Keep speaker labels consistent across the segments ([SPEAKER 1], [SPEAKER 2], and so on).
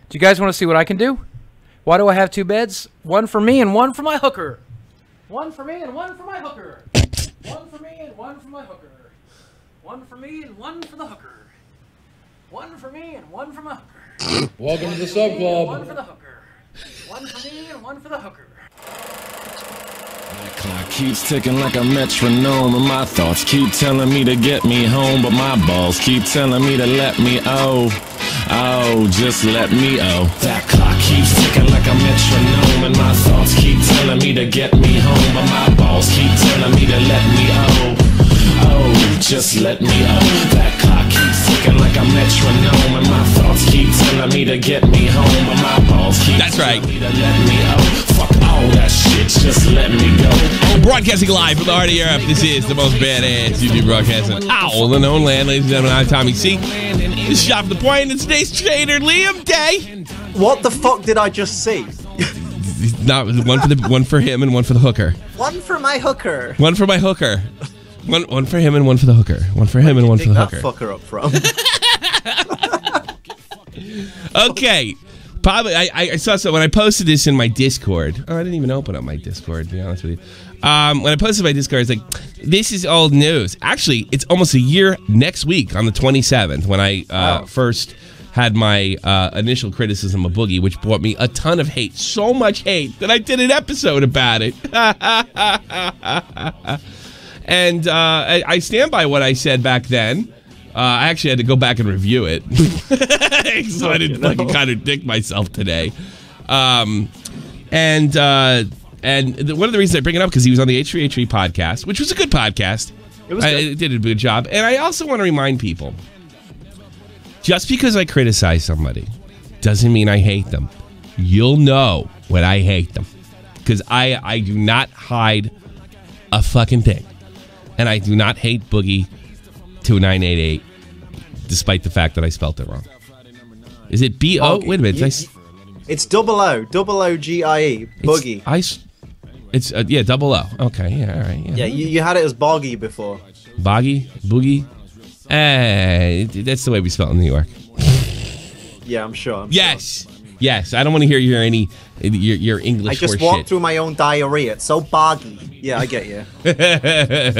[SPEAKER 1] Do you guys want to see what I can do? Why do I have two beds? One for me and one for my hooker. One for me and one for my hooker. One for me and one for my hooker. One for me and one for the hooker. One for me and one for my hooker.
[SPEAKER 2] Welcome to the sub club.
[SPEAKER 1] One for the hooker. One for me and one for the hooker.
[SPEAKER 3] My clock keeps ticking like a metronome, and my thoughts keep telling me to get me home, but my balls keep telling me to let me just let me That clock keeps ticking like a metronome, and my thoughts keep telling me to get me home, but my balls keep telling me to let me just let me That clock keeps ticking like a metronome, and my thoughts keep telling me to get me home, but my balls keep telling me to let me Fuck all that shit, just let me go.
[SPEAKER 4] Broadcasting live from the heart of Europe, this is the most badass YouTube broadcasting all in the known land. Ladies and gentlemen, I'm Tommy C. This is Shop the Point, and today's trader, Liam Day.
[SPEAKER 5] What the fuck did I just see?
[SPEAKER 4] Not one for him and one for the hooker.
[SPEAKER 5] One for my hooker.
[SPEAKER 4] One for my hooker. One for him and one for the hooker. One for him and one for the hooker.
[SPEAKER 5] Fucker up from.
[SPEAKER 4] Okay. Probably, I saw so when I posted this in my Discord. Oh, I didn't even open up my Discord, to be honest with you. When I posted my Discord, it's like, this is old news. Actually, it's almost a year next week on the 27th when I first had my initial criticism of Boogie, which brought me a ton of hate. So much hate that I did an episode about it. And I stand by what I said back then. I actually had to go back and review it. So I didn't fucking contradict myself today. And one of the reasons I bring it up because he was on the H3h3 podcast, which was a good podcast. It was good. It did a good job. And I also want to remind people, just because I criticize somebody doesn't mean I hate them. You'll know when I hate them. Because I do not hide a fucking thing. And I do not hate Boogie2988, despite the fact that I spelt it wrong. Is it B-O? Wait a minute.
[SPEAKER 5] It's double O. Double O-G-I-E. Boogie.
[SPEAKER 4] It's yeah, double O. Okay, yeah, all right.
[SPEAKER 5] Yeah, you had it as Boggy before.
[SPEAKER 4] Boggy? Boogie? That's the way we spell it in New York.
[SPEAKER 5] Yeah, I'm sure.
[SPEAKER 4] Yes. Yes, I don't want to hear your English.
[SPEAKER 5] I just walked through my own diarrhea. It's so boggy. Yeah, I get you.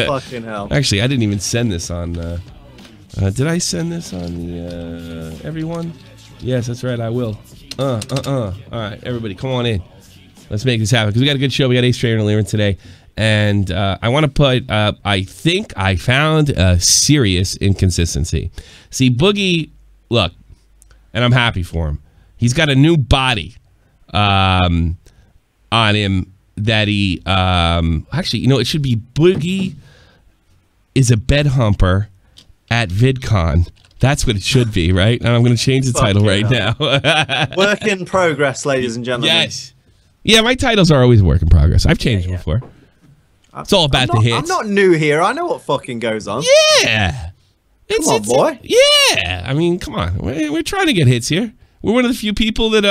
[SPEAKER 5] Fucking hell.
[SPEAKER 4] Actually, I didn't even send this on. Did I send this on the everyone? Yes, that's right. I will. All right, everybody, come on in. Let's make this happen because we got a good show. We got Ace Trader and Lear today, and I want to put. I think I found a serious inconsistency. See, Boogie, look, and I'm happy for him. He's got a new body on him that he actually, you know, it should be Boogie is a bed humper at VidCon. That's what it should be, right? And I'm going to change the title right now.
[SPEAKER 5] Work in progress, ladies and gentlemen.
[SPEAKER 4] Yes. Yeah, my titles are always work in progress. I've changed them before. It's all about the hits.
[SPEAKER 5] I'm not new here. I know what fucking goes on.
[SPEAKER 4] Yeah.
[SPEAKER 5] Come on, boy.
[SPEAKER 4] Yeah. I mean, come on. We're trying to get hits here. We're one of the few people that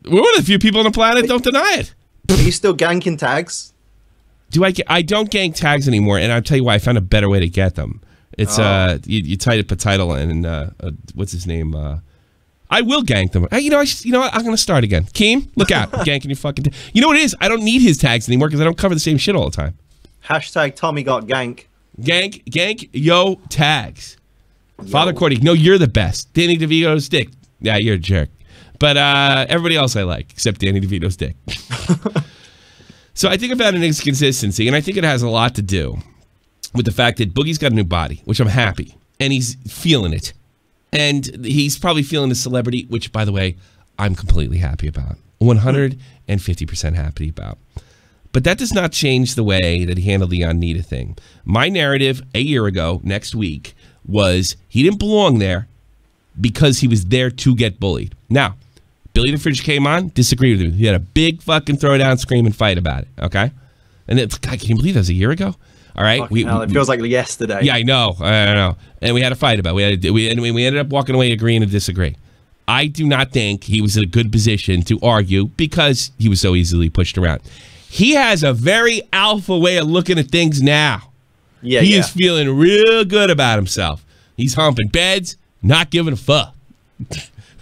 [SPEAKER 4] we're one of the few people on the planet that don't deny it.
[SPEAKER 5] Are you still ganking tags?
[SPEAKER 4] I don't gank tags anymore, and I'll tell you why. I found a better way to get them. It's you type a title in, and what's his name? I will gank them. You know what? I'm gonna start again. Keem, look out, ganking your fucking. You know what it is? I don't need his tags anymore because I don't cover the same shit all the time.
[SPEAKER 5] Hashtag Tommy got gank.
[SPEAKER 4] Gank yo tags. Father Cordy, no, you're the best. Danny DeVito's dick. Yeah, you're a jerk. But everybody else I like, except Danny DeVito's dick. So I think about an inconsistency, and I think it has a lot to do with the fact that Boogie's got a new body, which I'm happy, and he's feeling it. And he's probably feeling the celebrity, which, by the way, I'm completely happy about. 150% happy about. But that does not change the way that he handled the Anita thing. My narrative a year ago, next week, was he didn't belong there because he was there to get bullied. Now, Billy the Fridge came on, disagreed with him. He had a big fucking throwdown, scream, and fight about it, okay? And it's, God, can you believe that was a year ago? All right?
[SPEAKER 5] It feels like yesterday.
[SPEAKER 4] Yeah, I know. And we had a fight about it. We ended up walking away agreeing to disagree. I do not think he was in a good position to argue because he was so easily pushed around. He has a very alpha way of looking at things now.
[SPEAKER 5] Yeah,
[SPEAKER 4] he is feeling real good about himself. He's humping beds, not giving a fuck.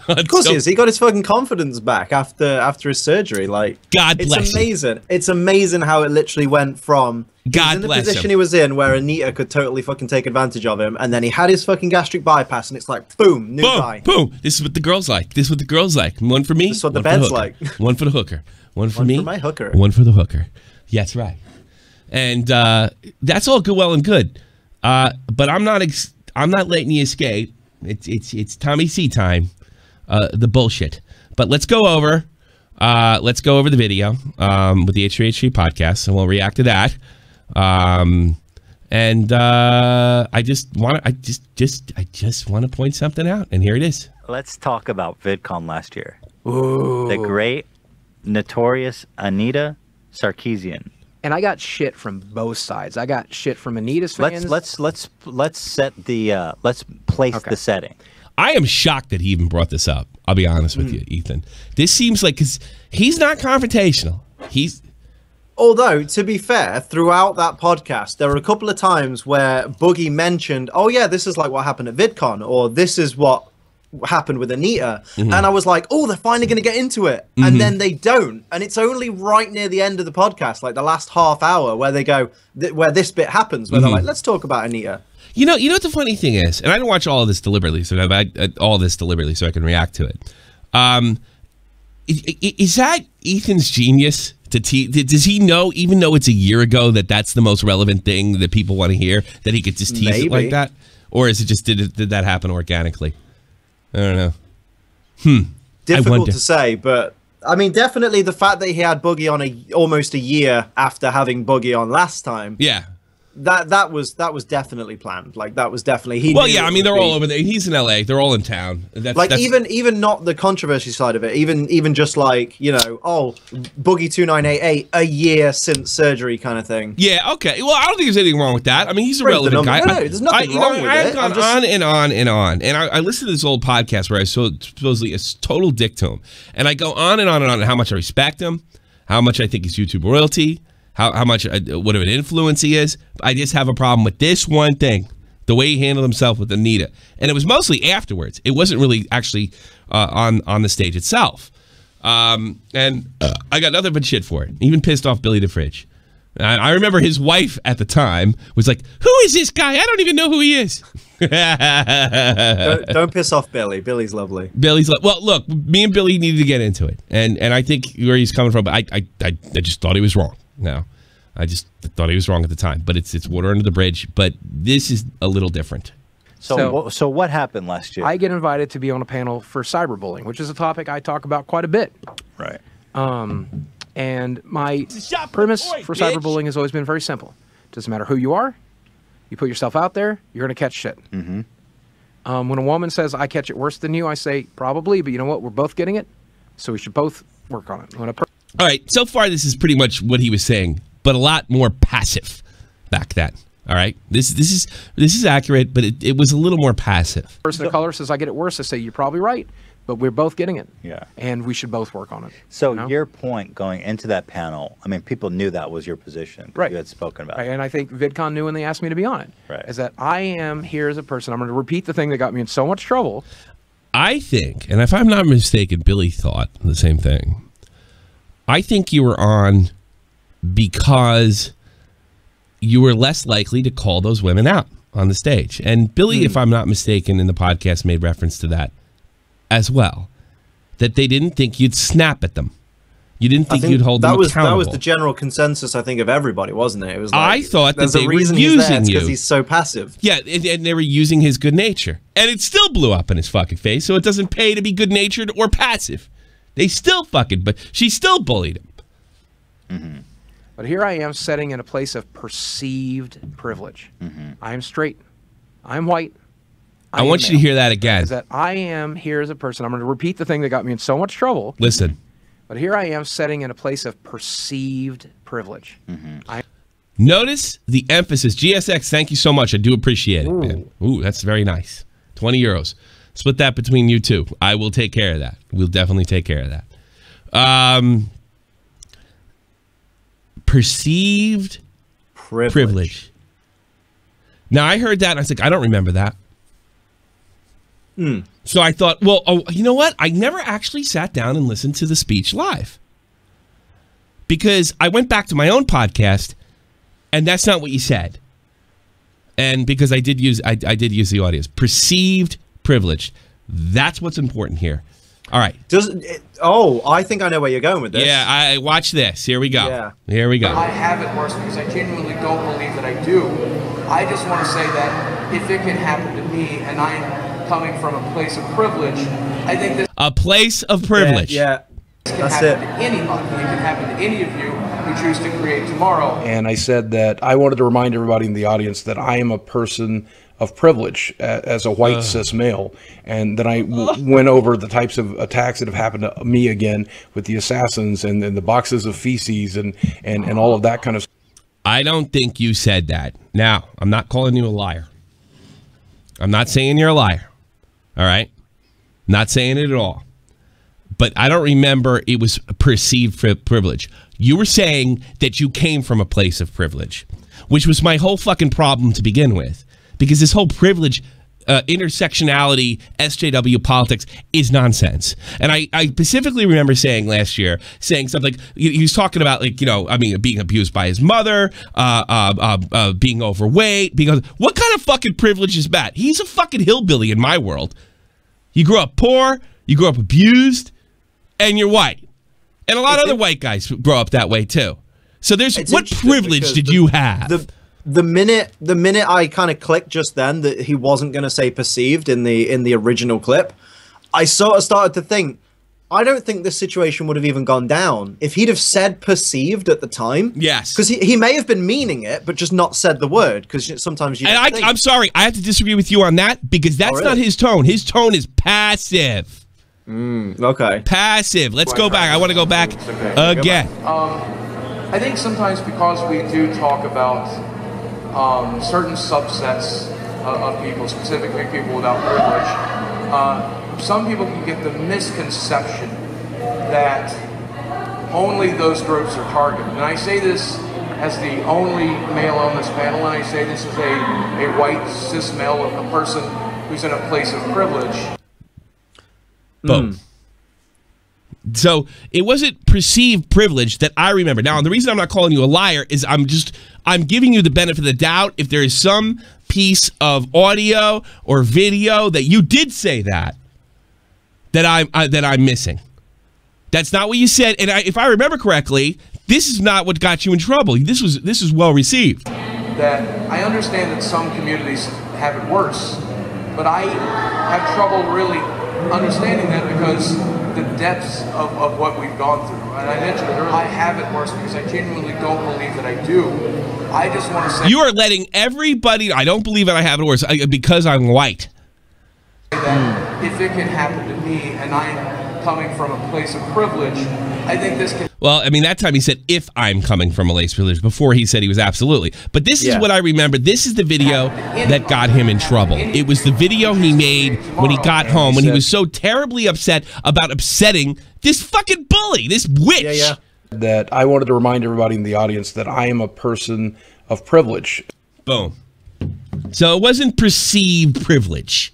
[SPEAKER 5] Of course he is. He got his fucking confidence back after his surgery. Like,
[SPEAKER 4] God bless
[SPEAKER 5] It's amazing. It's amazing how it literally went from in the position he was in where Anita could totally fucking take advantage of him, and then he had his fucking gastric bypass, and it's like, boom, new guy.
[SPEAKER 4] Boom. This is what the girls like. This is what the girls like. One for me.
[SPEAKER 5] This is what the bed's like.
[SPEAKER 4] One for the hooker. One for me.
[SPEAKER 5] One for my hooker.
[SPEAKER 4] One for the hooker. Yeah, that's right. And that's all good, well and good. But I'm not letting you escape. It's Tommy C time. The bullshit. But let's go over the video with the h3h3 podcast, and we'll react to that. I just want to point something out, and here it is.
[SPEAKER 2] Let's talk about VidCon last year. Ooh. The great, notorious Anita Sarkeesian.
[SPEAKER 1] And I got shit from both sides. I got shit from Anita's fans.
[SPEAKER 2] Let's set the let's place the setting.
[SPEAKER 4] I am shocked that he even brought this up. I'll be honest with you, Ethan. This seems like, because he's not confrontational.
[SPEAKER 5] Although, to be fair, throughout that podcast, there were a couple of times where Boogie mentioned, oh yeah, this is like what happened at VidCon, or this is what happened with Anita. And I was like, oh, they're finally going to get into it. And then they don't. And it's only right near the end of the podcast, like the last half hour, where they go, where this bit happens, where they're like, let's talk about Anita.
[SPEAKER 4] You know what the funny thing is, and I didn't watch all of this deliberately, so I can react to it. Is that Ethan's genius? Does he know, even though it's a year ago, that that's the most relevant thing that people want to hear, that he could just tease it like that? Or is it just, did that happen organically? I don't know.
[SPEAKER 5] Difficult to say, but I mean, definitely the fact that he had Boogie on almost a year after having Boogie on last time.
[SPEAKER 4] Yeah.
[SPEAKER 5] That was definitely planned. Like, that was definitely
[SPEAKER 4] I mean, they're all over there. He's in LA. They're all in town. That's
[SPEAKER 5] even not the controversy side of it. Even just like, you know, oh, Boogie2988 a year since surgery kind of thing.
[SPEAKER 4] Yeah. Okay. Well, I don't think there's anything wrong with that. I mean, he's a relevant guy.
[SPEAKER 5] No, there's nothing wrong with it.
[SPEAKER 4] I've gone on and on and on, and I listened to this old podcast where I supposedly a total dick to him, and I go on and on and on how much I respect him, how much I think he's YouTube royalty. How much, what of an influence he is. I just have a problem with this one thing, the way he handled himself with Anita. And it was mostly afterwards. It wasn't really actually on the stage itself. And I got nothing but shit for it. Even pissed off Billy the Fridge. I remember his wife at the time was like, who is this guy? I don't even know who he is.
[SPEAKER 5] don't piss off Billy. Billy's lovely.
[SPEAKER 4] Well, look, me and Billy needed to get into it. And I think where he's coming from, but I just thought he was wrong. No, I just thought he was wrong at the time, but it's water under the bridge. But this is a little different.
[SPEAKER 2] So what happened last year?
[SPEAKER 1] I get invited to be on a panel for cyberbullying, which is a topic I talk about quite a bit.
[SPEAKER 2] Right.
[SPEAKER 1] And my premise for cyberbullying has always been very simple. Doesn't matter who you are, you put yourself out there, you're going to catch shit. When a woman says, I catch it worse than you, I say, probably, but you know what? We're both getting it, so we should both work on it.
[SPEAKER 4] All right, so far this is pretty much what he was saying, but a lot more passive back then. All right, this is accurate, but it was a little more passive.
[SPEAKER 1] Person of color says I get it worse. I say you're probably right, but we're both getting it.
[SPEAKER 2] Yeah,
[SPEAKER 1] and we should both work on it.
[SPEAKER 2] So your point going into that panel, I mean, people knew that was your position.
[SPEAKER 1] Right,
[SPEAKER 2] you had spoken about
[SPEAKER 1] it, and I think VidCon knew when they asked me to be on it.
[SPEAKER 2] Right,
[SPEAKER 1] is that I am here as a person. I'm going to repeat the thing that got me in so much trouble.
[SPEAKER 4] I think, and if I'm not mistaken, Billy thought the same thing. I think you were on because you were less likely to call those women out on the stage. And Billy, if I'm not mistaken, in the podcast made reference to that as well. That they didn't think you'd snap at them. You didn't think you'd hold them accountable.
[SPEAKER 5] That was the general consensus, I think, of everybody, wasn't it? It was like,
[SPEAKER 4] I thought that they were using you.
[SPEAKER 5] Because he's so passive.
[SPEAKER 4] Yeah, and they were using his good nature. And it still blew up in his fucking face, so it doesn't pay to be good-natured or passive. They still fucking, but she still bullied him.
[SPEAKER 1] But here I am sitting in a place of perceived privilege. I am straight. I'm white.
[SPEAKER 4] I want you to hear that again.
[SPEAKER 1] Is that I am here as a person. I'm going to repeat the thing that got me in so much trouble.
[SPEAKER 4] Listen.
[SPEAKER 1] But here I am sitting in a place of perceived privilege.
[SPEAKER 4] Notice the emphasis. GSX, thank you so much. I do appreciate it, man. Ooh, that's very nice. 20 euros. Split that between you two. I will take care of that. We'll definitely take care of that. Perceived privilege. Now, I heard that, and I was like, I don't remember that. So I thought, well, oh, you know what? I never actually sat down and listened to the speech live. Because I went back to my own podcast, and that's not what you said. And because I did use the audios. Perceived privilege. That's what's important here. All right.
[SPEAKER 5] I think I know where you're going with this.
[SPEAKER 4] Yeah, watch this. Here we go.
[SPEAKER 5] Yeah.
[SPEAKER 4] Here we go.
[SPEAKER 6] I have it worse because I genuinely don't believe that I do. I just want to say that if it can happen to me and I'm coming from a place of privilege, I think this...
[SPEAKER 4] A place of privilege.
[SPEAKER 5] Yeah.
[SPEAKER 6] Can happen to anybody. It can happen to any of you who choose to create tomorrow.
[SPEAKER 7] And I said that I wanted to remind everybody in the audience that I am a person of privilege as a white cis male. And then I went over the types of attacks that have happened to me again with the assassins and the boxes of feces and all of that kind of stuff.
[SPEAKER 4] I don't think you said that. Now, I'm not calling you a liar. I'm not saying you're a liar. All right? Not saying it at all. But I don't remember it was perceived privilege. You were saying that you came from a place of privilege, which was my whole fucking problem to begin with. Because this whole privilege, intersectionality, SJW politics is nonsense. And I specifically remember saying last year, saying something like, he was talking about, like, you know, I mean, being abused by his mother, being overweight, what kind of fucking privilege is that? He's a fucking hillbilly in my world. You grew up poor, you grew up abused, and you're white. And a lot of other white guys grow up that way too. So what privilege did you have?
[SPEAKER 5] The minute I kind of clicked just then that he wasn't going to say perceived in the original clip, I sort of started to think, I don't think this situation would have even gone down if he'd have said perceived at the time.
[SPEAKER 4] Yes.
[SPEAKER 5] Because he may have been meaning it, but just not said the word, because sometimes you don't think.
[SPEAKER 4] I'm sorry, I have to disagree with you on that, because that's not his tone. His tone is passive.
[SPEAKER 5] Okay.
[SPEAKER 4] Passive. Let's go back. I want to go back again.
[SPEAKER 6] I think sometimes because we do talk about certain subsets of people, specifically people without privilege, some people can get the misconception that only those groups are targeted. And I say this as the only male on this panel, and I say this as a white cis male, a person who's in a place of privilege.
[SPEAKER 4] Boom. So it wasn't perceived privilege that I remember. Now, the reason I'm not calling you a liar is I'm giving you the benefit of the doubt. If there is some piece of audio or video that you did say that I'm missing. That's not what you said. And if I remember correctly, this is not what got you in trouble. This was well received.
[SPEAKER 6] That I understand that some communities have it worse, but I have trouble really understanding that because the depths of what we've gone through. And I mentioned it earlier, I have it worse because I genuinely don't believe that I do. I just want to say... You
[SPEAKER 4] are letting everybody... I don't believe that I have it worse because I'm white.
[SPEAKER 6] That if it can happen to me and I'm coming from a place of privilege, I think this can...
[SPEAKER 4] Well, I mean, that time he said, if I'm coming from a place of privilege, before he said he was absolutely. But this is what I remember. This is the video that got him in trouble. It was the video he made when he got home, when he was so terribly upset about upsetting this fucking bully, this witch.
[SPEAKER 7] That I wanted to remind everybody in the audience that I am a person of privilege.
[SPEAKER 4] Boom. So it wasn't perceived privilege.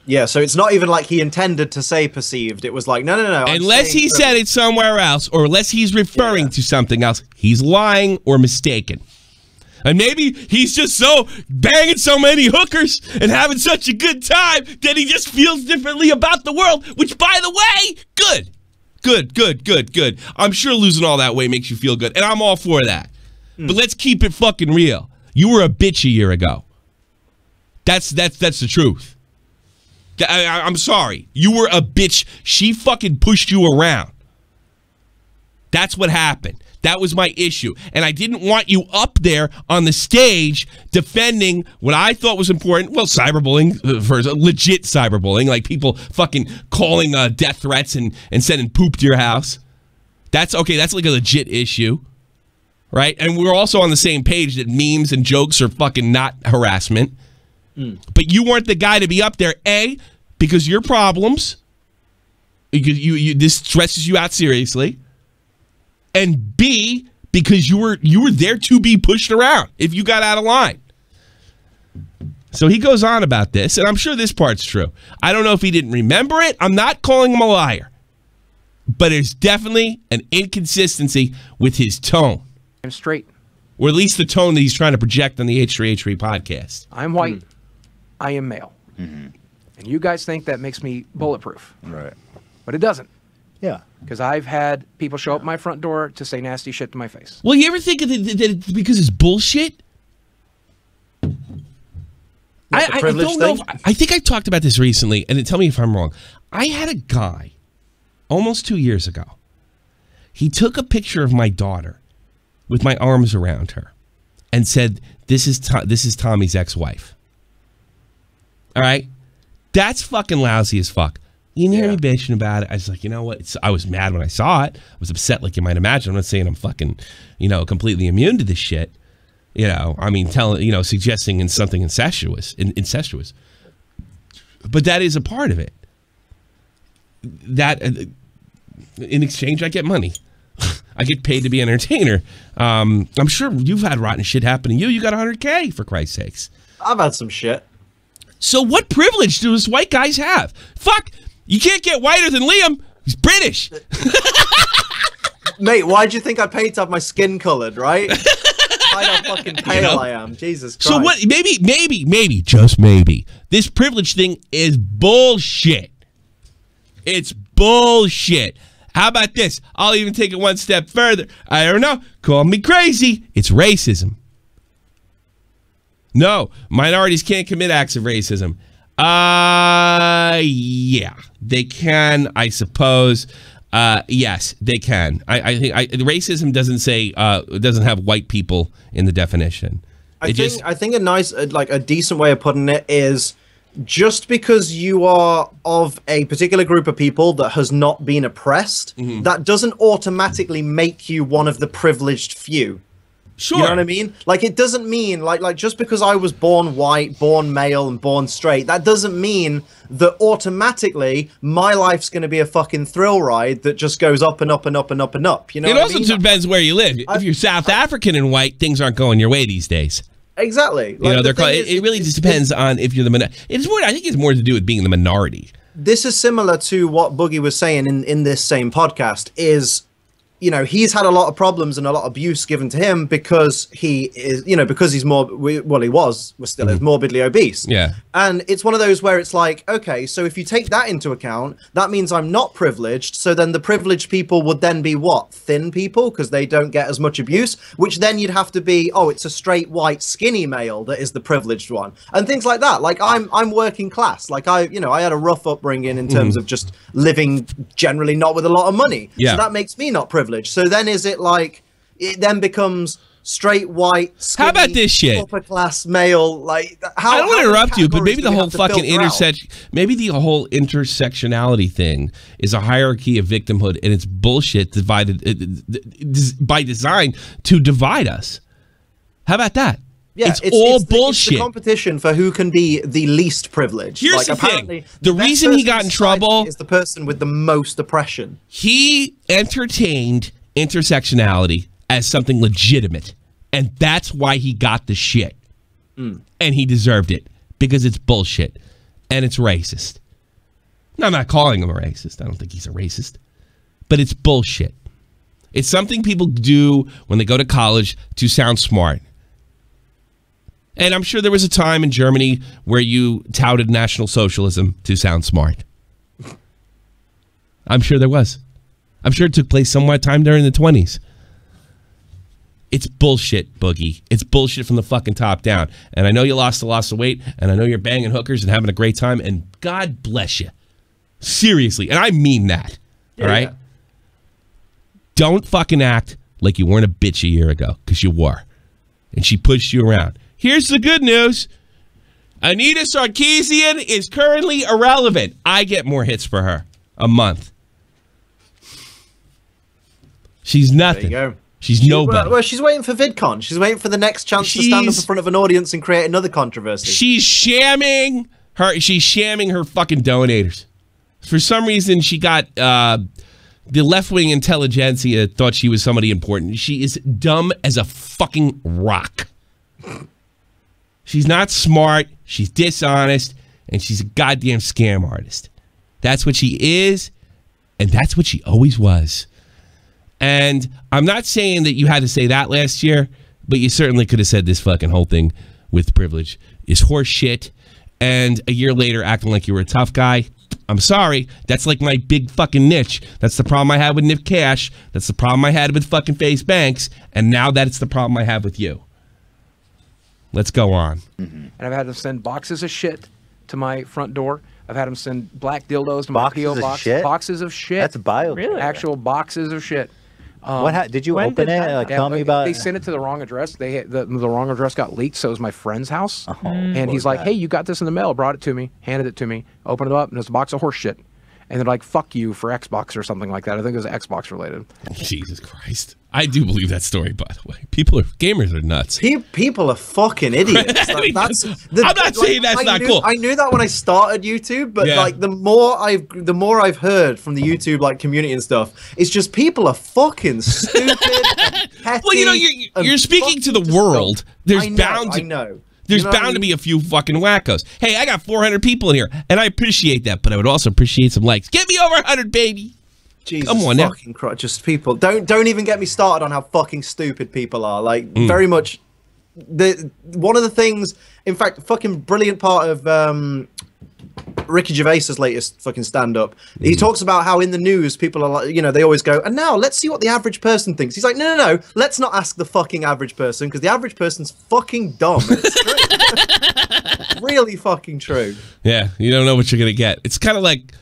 [SPEAKER 5] Yeah, so it's not even like he intended to say perceived. It was like, no.
[SPEAKER 4] Unless he said it somewhere else, or unless he's referring to something else, he's lying or mistaken. And maybe he's just so banging so many hookers and having such a good time that he just feels differently about the world, which, by the way, good. Good. I'm sure losing all that weight makes you feel good, and I'm all for that. But let's keep it fucking real. You were a bitch a year ago. That's the truth. I'm sorry. You were a bitch. She fucking pushed you around. That's what happened. That was my issue. And I didn't want you up there on the stage defending what I thought was important. Well, cyberbullying, for legit cyberbullying, like people fucking calling death threats and sending poop to your house. That's okay. That's like a legit issue. Right? And we're also on the same page that memes and jokes are fucking not harassment. But you weren't the guy to be up there, A, because your problems, this stresses you out seriously, and B, because you were there to be pushed around if you got out of line. So he goes on about this, and I'm sure this part's true. I don't know if he didn't remember it. I'm not calling him a liar. But there's definitely an inconsistency with his tone.
[SPEAKER 1] I'm straight.
[SPEAKER 4] Or at least the tone that he's trying to project on the H3H3 podcast.
[SPEAKER 1] I'm white. I am male. And you guys think that makes me bulletproof.
[SPEAKER 2] Right.
[SPEAKER 1] But it doesn't.
[SPEAKER 2] Yeah.
[SPEAKER 1] Because I've had people show up at my front door to say nasty shit to my face.
[SPEAKER 4] Well, you ever think that it's because it's bullshit? I don't know. I think I talked about this recently, and tell me if I'm wrong. I had a guy almost 2 years ago. He took a picture of my daughter with my arms around her and said, this is Tommy's ex-wife. All right? That's fucking lousy as fuck. You didn't hear me bitching about it. I was like, you know what? I was mad when I saw it. I was upset, like you might imagine. I'm not saying I'm fucking, completely immune to this shit. I mean, suggesting in something incestuous. But that is a part of it. That, in exchange, I get money. I get paid to be an entertainer. I'm sure you've had rotten shit happen to you. You got $100K, for Christ's sakes.
[SPEAKER 5] I've had some shit.
[SPEAKER 4] So what privilege do those white guys have? Fuck, you can't get whiter than Liam. He's British.
[SPEAKER 5] Mate, why do you think I paid to have my skin colored, right? How fucking pale I am. Jesus Christ.
[SPEAKER 4] So what? Maybe, just maybe, this privilege thing is bullshit. It's bullshit. How about this? I'll even take it one step further. I don't know. Call me crazy. It's racism. No, minorities can't commit acts of racism. Yeah, they can, I suppose. Yes, they can. I think racism doesn't say doesn't have white people in the definition. I
[SPEAKER 5] think a nice, a decent way of putting it is, just because you are of a particular group of people that has not been oppressed, that doesn't automatically make you one of the privileged few.
[SPEAKER 4] Sure.
[SPEAKER 5] You know what I mean? Like, it doesn't mean, like just because I was born white, born male, and born straight, that doesn't mean that automatically my life's going to be a fucking thrill ride that just goes up and up and up and up and up. You know
[SPEAKER 4] it also depends where you live. If you're South African and white, things aren't going your way these days.
[SPEAKER 5] Exactly.
[SPEAKER 4] Like, it really just depends on if you're the minority. I think it's more to do with being the minority.
[SPEAKER 5] This is similar to what Boogie was saying in this same podcast, is, he's had a lot of problems and a lot of abuse given to him because he is, because he's still is morbidly obese.
[SPEAKER 4] Yeah.
[SPEAKER 5] And it's one of those where it's like, okay, so if you take that into account, that means I'm not privileged. So then the privileged people would then be what? Thin people, because they don't get as much abuse, which then you'd have to be, oh, it's a straight white skinny male that is the privileged one, and things like that. Like, I'm working class. Like, I had a rough upbringing in terms of just living generally not with a lot of money.
[SPEAKER 4] Yeah.
[SPEAKER 5] So that makes me not privileged. So then is it like, it then becomes straight white, skinny,
[SPEAKER 4] how about this shit?
[SPEAKER 5] Upper class male, like,
[SPEAKER 4] I don't want to interrupt you, but maybe the whole fucking intersectionality thing is a hierarchy of victimhood, and it's bullshit divided by design to divide us. How about that?
[SPEAKER 5] Yeah,
[SPEAKER 4] it's all bullshit.
[SPEAKER 5] It's the competition for who can be the least privileged.
[SPEAKER 4] Here's the thing. The reason he got in trouble
[SPEAKER 5] is the person with the most oppression.
[SPEAKER 4] He entertained intersectionality as something legitimate, and that's why he got the shit. And he deserved it, because it's bullshit, and it's racist. Now, I'm not calling him a racist. I don't think he's a racist, but it's bullshit. It's something people do when they go to college to sound smart. And I'm sure there was a time in Germany where you touted National Socialism to sound smart. I'm sure there was. I'm sure it took place somewhat time during the 20s. It's bullshit, Boogie. It's bullshit from the fucking top down. And I know you lost a lot of weight, and I know you're banging hookers and having a great time, and God bless you. Seriously. And I mean that. All right? Yeah. Don't fucking act like you weren't a bitch a year ago, because you were. And she pushed you around. Here's the good news. Anita Sarkeesian is currently irrelevant. I get more hits for her a month. She's nothing.
[SPEAKER 5] There you go.
[SPEAKER 4] She's nobody.
[SPEAKER 5] Well, she's waiting for VidCon. She's waiting for the next chance to stand up in front of an audience and create another controversy.
[SPEAKER 4] She's shamming her fucking donators. For some reason, she got the left-wing intelligentsia thought she was somebody important. She is dumb as a fucking rock. She's not smart. She's dishonest, and she's a goddamn scam artist. That's what she is, and that's what she always was. And I'm not saying that you had to say that last year, but you certainly could have said this fucking whole thing with privilege is horse shit. And a year later, acting like you were a tough guy. I'm sorry. That's like my big fucking niche. That's the problem I had with Nick Cash. That's the problem I had with fucking Face Banks. And now that's the problem I have with you. Let's go on.
[SPEAKER 1] And I've had them send boxes of shit to my front door. I've had them send black dildos to my P.O. box. Boxes of shit.
[SPEAKER 2] That's bio.
[SPEAKER 1] Really? Actual boxes of shit.
[SPEAKER 2] Did you open it? Like, tell me about it.
[SPEAKER 1] They sent it to the wrong address. The wrong address got leaked, so it was my friend's house. And he's like, hey, you got this in the mail. Brought it to me. Handed it to me. Opened it up, and it's a box of horse shit. And they're like, fuck you for Xbox or something like that. I think it was Xbox related.
[SPEAKER 4] Jesus Christ. I do believe that story, by the way. Gamers are nuts.
[SPEAKER 5] People are fucking idiots. Like,
[SPEAKER 4] I'm not saying that's not cool.
[SPEAKER 5] I knew that when I started YouTube, but like the more I've heard from the YouTube like community and stuff, it's just people are fucking stupid. And petty.
[SPEAKER 4] Well, you know, you're speaking to the world. There's bound to be a few fucking wackos. Hey, I got 400 people in here, and I appreciate that, but I would also appreciate some likes. Get me over 100, baby.
[SPEAKER 5] Jesus
[SPEAKER 4] Come on
[SPEAKER 5] fucking Christ, just people. Don't even get me started on how fucking stupid people are. Like, very much. One of the things, in fact, fucking brilliant part of Ricky Gervais's latest fucking stand-up. He talks about how in the news people are like, you know, they always go, and now let's see what the average person thinks. He's like, no, let's not ask the fucking average person, because the average person's fucking dumb. It's true. Really fucking true.
[SPEAKER 4] Yeah, you don't know what you're gonna get. It's kind of like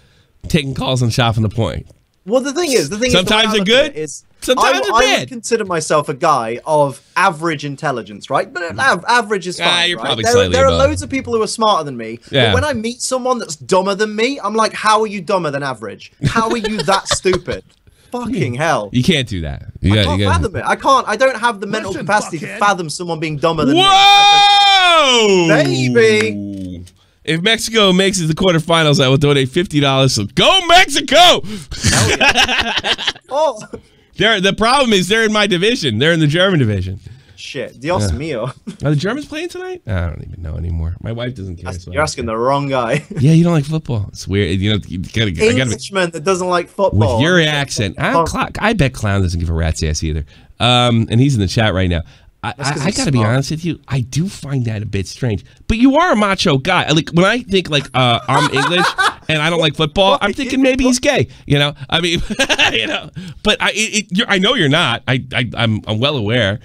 [SPEAKER 4] taking calls and shopping the point.
[SPEAKER 5] Well, the thing is,
[SPEAKER 4] sometimes they're good. Sometimes they're bad.
[SPEAKER 5] I would consider myself a guy of average intelligence, right? But average is fine.
[SPEAKER 4] You're
[SPEAKER 5] right?
[SPEAKER 4] probably slightly
[SPEAKER 5] there are
[SPEAKER 4] above.
[SPEAKER 5] loads of people who are smarter than me.
[SPEAKER 4] Yeah.
[SPEAKER 5] But when I meet someone that's dumber than me, I'm like, how are you dumber than average? How are you that stupid? Fucking hell.
[SPEAKER 4] You can't do that.
[SPEAKER 5] I can't fathom it. I don't have the mental capacity to fathom someone being dumber than me.
[SPEAKER 4] Whoa!
[SPEAKER 5] Baby!
[SPEAKER 4] If Mexico makes it to the quarterfinals, I will donate $50. So go Mexico!
[SPEAKER 5] Oh.
[SPEAKER 4] The problem is they're in my division. They're in the German division.
[SPEAKER 5] Shit, Dios mío.
[SPEAKER 4] Are the Germans playing tonight? I don't even know anymore. My wife doesn't care. So
[SPEAKER 5] You're asking the wrong guy.
[SPEAKER 4] Yeah, you don't like football. It's weird. You know, you gotta
[SPEAKER 5] Englishman that doesn't like football.
[SPEAKER 4] with your accent. I bet Clown doesn't give a rat's ass either. And he's in the chat right now. I gotta be honest with you. I do find that a bit strange. But you are a macho guy. Like when I think like I'm English and I don't like football, I'm thinking maybe he's gay. You know, I mean, you know. But I know you're not. I'm well aware.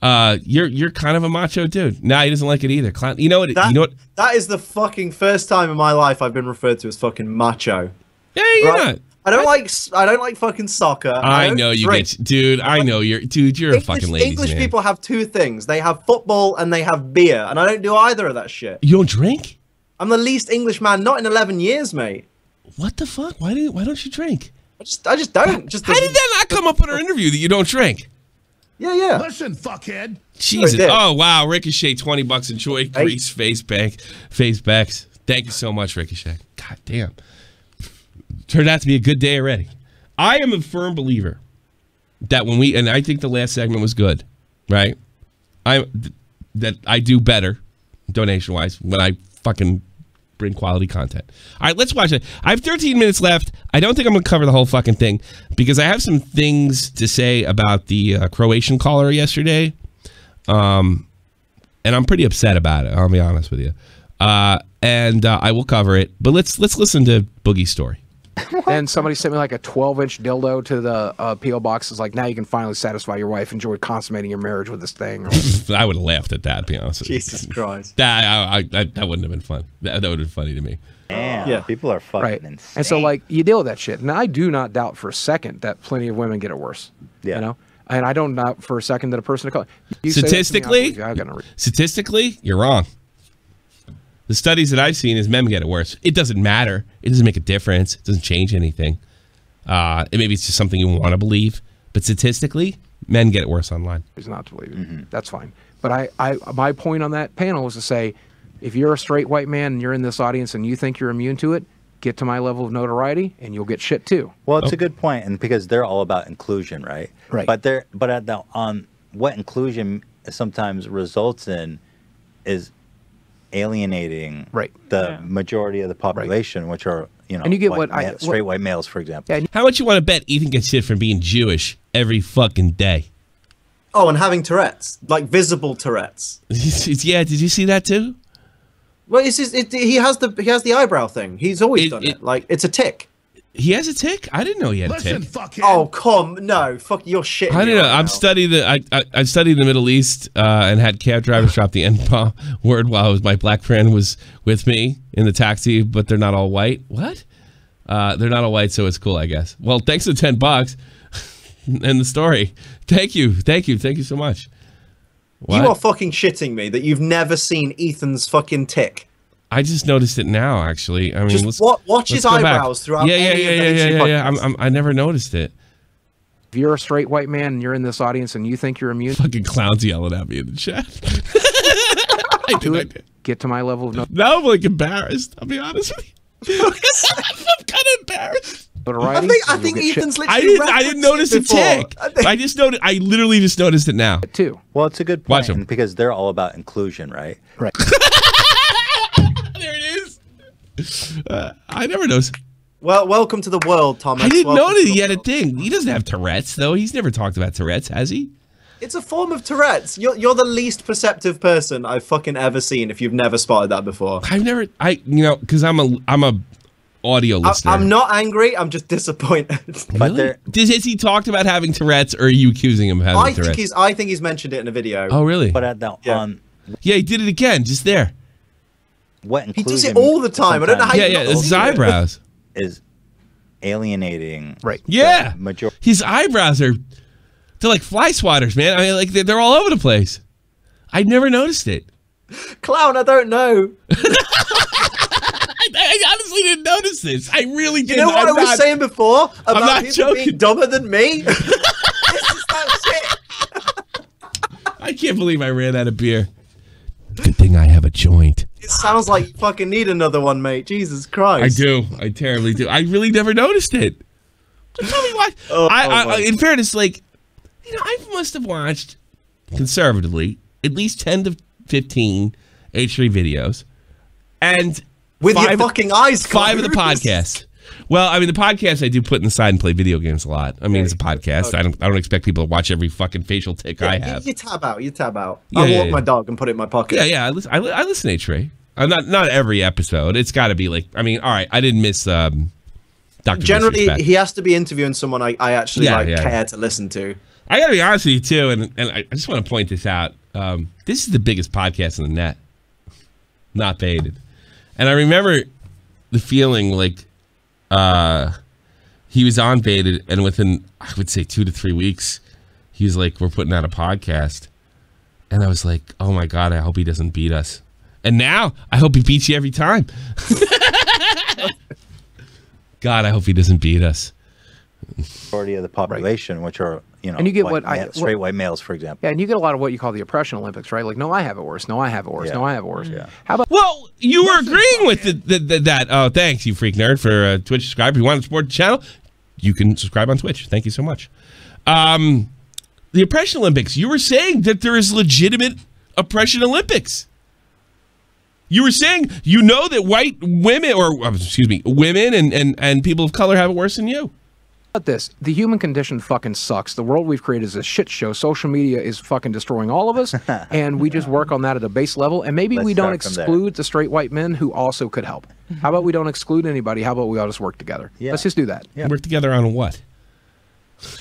[SPEAKER 4] You're kind of a macho dude. Nah, he doesn't like it either. Clown. You know what?
[SPEAKER 5] That is the fucking first time in my life I've been referred to as fucking macho.
[SPEAKER 4] Yeah, you're not.
[SPEAKER 5] I don't like fucking soccer.
[SPEAKER 4] I know you get, dude. I know you're a fucking ladies
[SPEAKER 5] English
[SPEAKER 4] man.
[SPEAKER 5] people have two things. They have football and they have beer, and I don't do either of that shit.
[SPEAKER 4] You don't drink?
[SPEAKER 5] I'm the least English man, not in 11 years, mate.
[SPEAKER 4] What the fuck? Why don't you drink?
[SPEAKER 5] I just don't.
[SPEAKER 4] How did that not come up in our interview that you don't drink?
[SPEAKER 5] Yeah.
[SPEAKER 8] Listen, fuckhead.
[SPEAKER 4] Jesus. Oh wow, Ricochet, $20 in Joy Grease face backs. Thank you so much, Ricochet. God damn. Turned out to be a good day already. I am a firm believer that and I think the last segment was good, right? That I do better donation-wise when I fucking bring quality content. All right, let's watch it. I have 13 minutes left. I don't think I'm going to cover the whole fucking thing because I have some things to say about the Croatian caller yesterday. And I'm pretty upset about it, I'll be honest with you. And I will cover it. But let's listen to Boogie's story.
[SPEAKER 1] Then somebody sent me like a 12-inch dildo to the P.O. box. It's like, now you can finally satisfy your wife. Enjoy consummating your marriage with this thing.
[SPEAKER 4] I would have laughed at that, to be honest with you.
[SPEAKER 5] Jesus Christ.
[SPEAKER 4] That wouldn't have been fun. That would have been funny to me.
[SPEAKER 2] Damn,
[SPEAKER 5] yeah.
[SPEAKER 2] People are fucking insane.
[SPEAKER 1] And so, like, you deal with that shit. And I do not doubt for a second that plenty of women get it worse.
[SPEAKER 2] Yeah.
[SPEAKER 1] You know? And I don't doubt for a second that a person of color.
[SPEAKER 4] Statistically, you're wrong. The studies that I've seen is men get it worse. It doesn't matter. It doesn't make a difference. It doesn't change anything. Maybe it's just something you want to believe. But statistically, men get it worse online.
[SPEAKER 1] Is not to believe it. That's fine. But my point on that panel was to say, if you're a straight white man and you're in this audience and you think you're immune to it, get to my level of notoriety and you'll get shit too.
[SPEAKER 2] Well, it's a good point, and because they're all about inclusion, right?
[SPEAKER 1] Right.
[SPEAKER 2] But what inclusion sometimes results in is alienating
[SPEAKER 7] Right.
[SPEAKER 2] the majority of the population, which are, you know,
[SPEAKER 7] And you get
[SPEAKER 2] straight white males, for example.
[SPEAKER 7] Yeah.
[SPEAKER 4] How much you want to bet Ethan gets shit from being Jewish every fucking day?
[SPEAKER 5] Oh, and having Tourette's, like visible Tourette's.
[SPEAKER 4] Yeah, did you see that too?
[SPEAKER 5] Well, he has the eyebrow thing. He's always done it. Like, it's a tick.
[SPEAKER 4] He has a tick? I didn't know he had a tick.
[SPEAKER 5] Oh, fuck your shit.
[SPEAKER 4] I don't know. I'm studying I studied the Middle East and had cab drivers drop the N-bomb word while my black friend was with me in the taxi, but they're not all white. What? They're not all white, so it's cool, I guess. Well, thanks for $10 and the story. Thank you so much. What?
[SPEAKER 5] You are fucking shitting me that you've never seen Ethan's fucking tick.
[SPEAKER 4] I just noticed it now, actually. I mean,
[SPEAKER 5] just watch his eyebrows throughout.
[SPEAKER 4] Yeah. I never noticed it.
[SPEAKER 7] If you're a straight white man and you're in this audience and you think you're immune,
[SPEAKER 4] fucking clowns yelling at me in the chat. I did.
[SPEAKER 7] Get to my level of
[SPEAKER 4] now I'm like embarrassed. I'll be honest with you. I'm kind of embarrassed.
[SPEAKER 5] I think Ethan's literally.
[SPEAKER 4] I didn't notice a tick. I literally just noticed it now
[SPEAKER 7] too.
[SPEAKER 2] Well, it's a good point because they're all about inclusion, right?
[SPEAKER 7] Right.
[SPEAKER 4] There it is. I never noticed.
[SPEAKER 5] Well, welcome to the world, Thomas.
[SPEAKER 4] I didn't know that he had a thing. He doesn't have Tourette's, though. He's never talked about Tourette's, has he? It's
[SPEAKER 5] a form of Tourette's. You're the least perceptive person I've fucking ever seen. If you've never spotted that before,
[SPEAKER 4] because I'm a audio listener.
[SPEAKER 5] I'm not angry. I'm just disappointed.
[SPEAKER 4] Really? Has he talked about having Tourette's, or are you accusing him of having Tourette's?
[SPEAKER 5] I think he's mentioned it in a video.
[SPEAKER 4] Oh, really?
[SPEAKER 2] But at that
[SPEAKER 4] yeah, he did it again, just there.
[SPEAKER 2] What
[SPEAKER 5] he does it all the time. I don't know how.
[SPEAKER 4] Yeah, his eyebrows
[SPEAKER 2] is alienating.
[SPEAKER 7] Right.
[SPEAKER 4] Yeah. His eyebrows they're like fly swatters, man. I mean, like they're all over the place. I never noticed it.
[SPEAKER 5] Clown, I don't know.
[SPEAKER 4] I honestly didn't notice this. I really didn't.
[SPEAKER 5] You know what I was saying before about people
[SPEAKER 4] being
[SPEAKER 5] dumber than me? This is that shit.
[SPEAKER 4] I can't believe I ran out of beer. Good thing I have a joint.
[SPEAKER 5] It sounds like you fucking need another one, mate. Jesus Christ.
[SPEAKER 4] I do. I terribly do. I really never noticed it. Tell me why. In fairness, like, you know, I must have watched conservatively at least 10 to 15 H3 videos, and
[SPEAKER 5] with your fucking eyes closed.
[SPEAKER 4] 5 of the podcasts. Well, I mean, the podcast I do put in the side and play video games a lot. I mean, it's a podcast. Okay. I don't expect people to watch every fucking facial tick I have.
[SPEAKER 5] You tab out. I walk my dog and put it in my pocket.
[SPEAKER 4] Yeah. I listen to H3. Not every episode. It's got to be like. I mean, all right. I didn't miss. Dr.
[SPEAKER 5] Generally, he has to be interviewing someone I actually care to listen to.
[SPEAKER 4] I got to be honest with you too, and I just want to point this out. This is the biggest podcast on the net. Not baited. And I remember the feeling like he was on Baited, and within, I would say, 2 to 3 weeks, he was like, we're putting out a podcast. And I was like, oh my God, I hope he doesn't beat us. And now, I hope he beats you every time. God, I hope he doesn't beat us.
[SPEAKER 2] Majority of the population, which are, you know,
[SPEAKER 7] and you get
[SPEAKER 2] straight white males, for example.
[SPEAKER 7] Yeah, and you get a lot of what you call the oppression Olympics, right? Like, no, I have it worse. No, I have it worse. No, I have it worse.
[SPEAKER 2] Yeah.
[SPEAKER 7] How about?
[SPEAKER 4] Well, you were agreeing with that. Oh, thanks, you freak nerd, for Twitch subscribe. If you want to support the channel, you can subscribe on Twitch. Thank you so much. The oppression Olympics. You were saying that there is legitimate oppression Olympics. You were saying you know that white women, or excuse me, women and people of color have it worse than you.
[SPEAKER 7] About this, the human condition fucking sucks. The world we've created is a shit show. Social media is fucking destroying all of us, and we just work on that at a base level. And maybe we don't exclude the straight white men who also could help. How about we don't exclude anybody? How about we all just work together?
[SPEAKER 2] Yeah.
[SPEAKER 7] Let's just do that.
[SPEAKER 4] Yeah. Work together on what?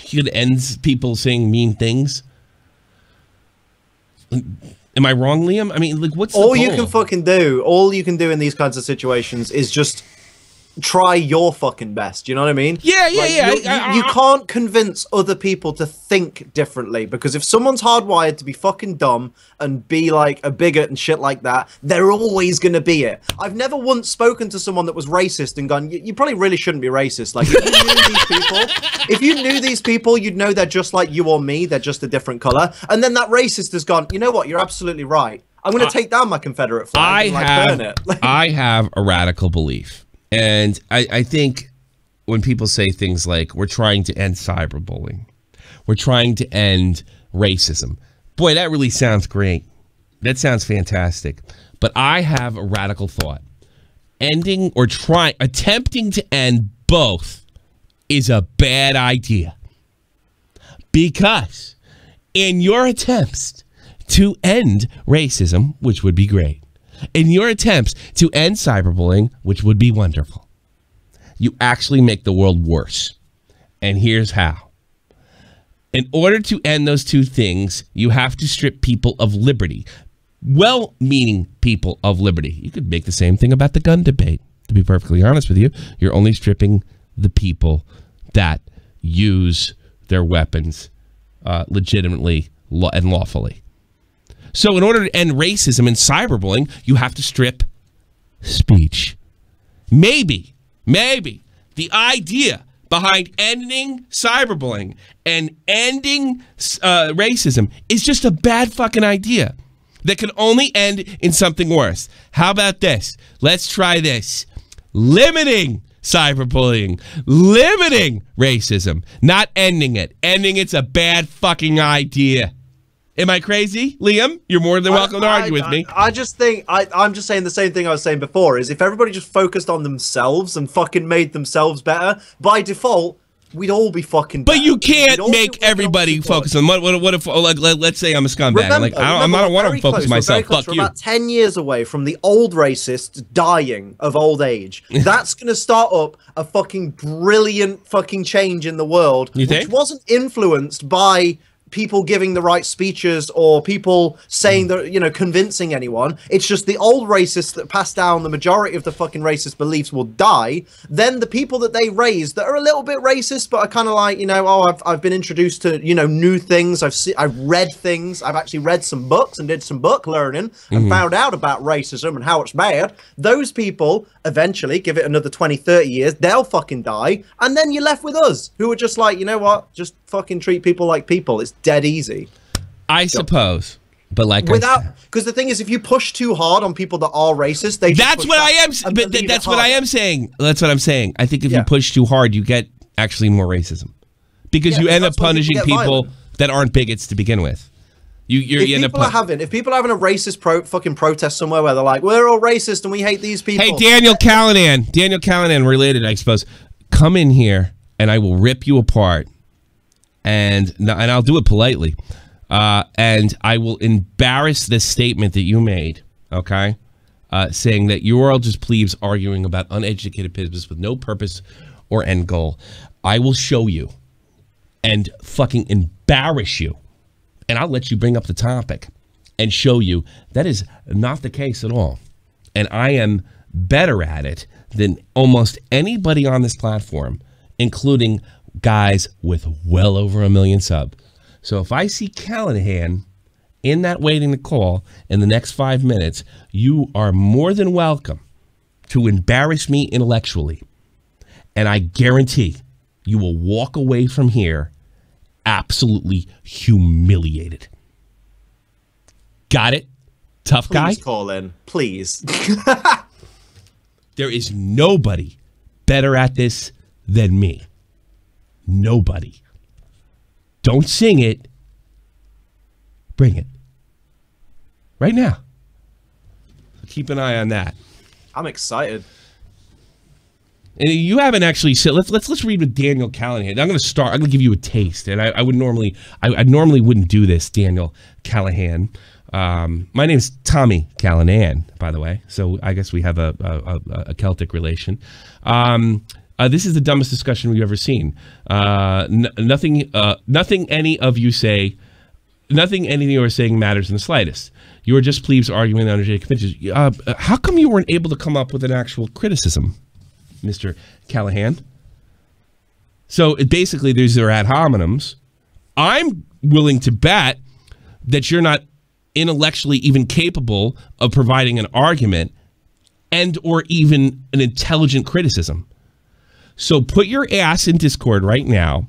[SPEAKER 4] You could end people saying mean things. Am I wrong, Liam? I mean, like, what's
[SPEAKER 5] all you can fucking do? All you can do in these kinds of situations is just try your fucking best. You know what I mean?
[SPEAKER 4] Yeah.
[SPEAKER 5] You can't convince other people to think differently, because if someone's hardwired to be fucking dumb and be like a bigot and shit like that, they're always going to be it. I've never once spoken to someone that was racist and gone, you probably really shouldn't be racist. Like, if you knew these people, you'd know they're just like you or me. They're just a different color. And then that racist has gone, you know what? You're absolutely right. I'm going to take down my Confederate flag and burn it.
[SPEAKER 4] I have a radical belief. And I think when people say things like, we're trying to end cyberbullying, we're trying to end racism, boy, that really sounds great. That sounds fantastic. But I have a radical thought. Ending or attempting to end both is a bad idea. Because in your attempts to end racism, which would be great, in your attempts to end cyberbullying, which would be wonderful, you actually make the world worse. And here's how. In order to end those two things, you have to strip people of liberty. Well-meaning people of liberty. You could make the same thing about the gun debate. To be perfectly honest with you, you're only stripping the people that use their weapons legitimately and lawfully. So in order to end racism and cyberbullying, you have to strip speech. Maybe the idea behind ending cyberbullying and ending racism is just a bad fucking idea that can only end in something worse. How about this? Let's try this. Limiting cyberbullying. Limiting racism. Not ending it. Ending it's a bad fucking idea. Am I crazy, Liam? You're more than welcome to argue with me.
[SPEAKER 5] I just think I'm just saying the same thing I was saying before. Is if everybody just focused on themselves and fucking made themselves better, by default, we'd all be fucking better.
[SPEAKER 4] But you can't make everybody focus on what if like let's say I'm a scumbag.
[SPEAKER 5] Remember,
[SPEAKER 4] I don't want to focus myself. Fuck you.
[SPEAKER 5] We're about 10 years away from the old racists dying of old age. That's going to start up a fucking brilliant fucking change in the world, which wasn't influenced by people giving the right speeches or people saying that, you know, convincing anyone. It's just the old racists that pass down the majority of the fucking racist beliefs will die. Then the people that they raise that are a little bit racist, but are kind of like, you know, oh, I've been introduced to, you know, new things. I've read things. I've actually read some books and did some book learning and found out about racism and how it's bad. Those people eventually, give it another 20, 30 years, they'll fucking die. And then you're left with us who are just like, you know what? Just fucking treat people like people. It's dead easy.
[SPEAKER 4] I suppose, but like
[SPEAKER 5] because the thing is, if you push too hard on people that are racist, they
[SPEAKER 4] that's what I am. But that's what I am saying. That's what I'm saying. I think if you push too hard, you get actually more racism because you end up punishing people that aren't bigots to begin with. If people are having a racist fucking protest somewhere where they're like, we're all racist and we hate these people. Hey, Daniel Callanan, related, I suppose. Come in here and I will rip you apart. And I'll do it politely, and I will embarrass this statement that you made, okay, saying that you are all just plebes arguing about uneducated business with no purpose or end goal. I will show you and fucking embarrass you, and I'll let you bring up the topic and show you that is not the case at all. And I am better at it than almost anybody on this platform, including guys with well over 1 million subs. So if I see Callahan in that waiting to call in the next 5 minutes, you are more than welcome to embarrass me intellectually. And I guarantee you will walk away from here absolutely humiliated. Got it? Tough guy?
[SPEAKER 5] Please call in. Please.
[SPEAKER 4] There is nobody better at this than me. Nobody. Don't sing it. Bring it. Right now. Keep an eye on that.
[SPEAKER 5] I'm excited.
[SPEAKER 4] And you haven't actually said. Let's read with Daniel Callahan. I'm going to start. I'm going to give you a taste. And I would normally, I normally wouldn't do this, Daniel Callahan. My name is Tommy Callahan, by the way. So I guess we have a Celtic relation. This is the dumbest discussion we've ever seen. Nothing anything you are saying matters in the slightest. You are just plebes arguing on energetic conventions. How come you weren't able to come up with an actual criticism, Mr. Callahan? So basically, these are ad hominems. I'm willing to bet that you're not intellectually even capable of providing an argument and or even an intelligent criticism. So put your ass in Discord right now,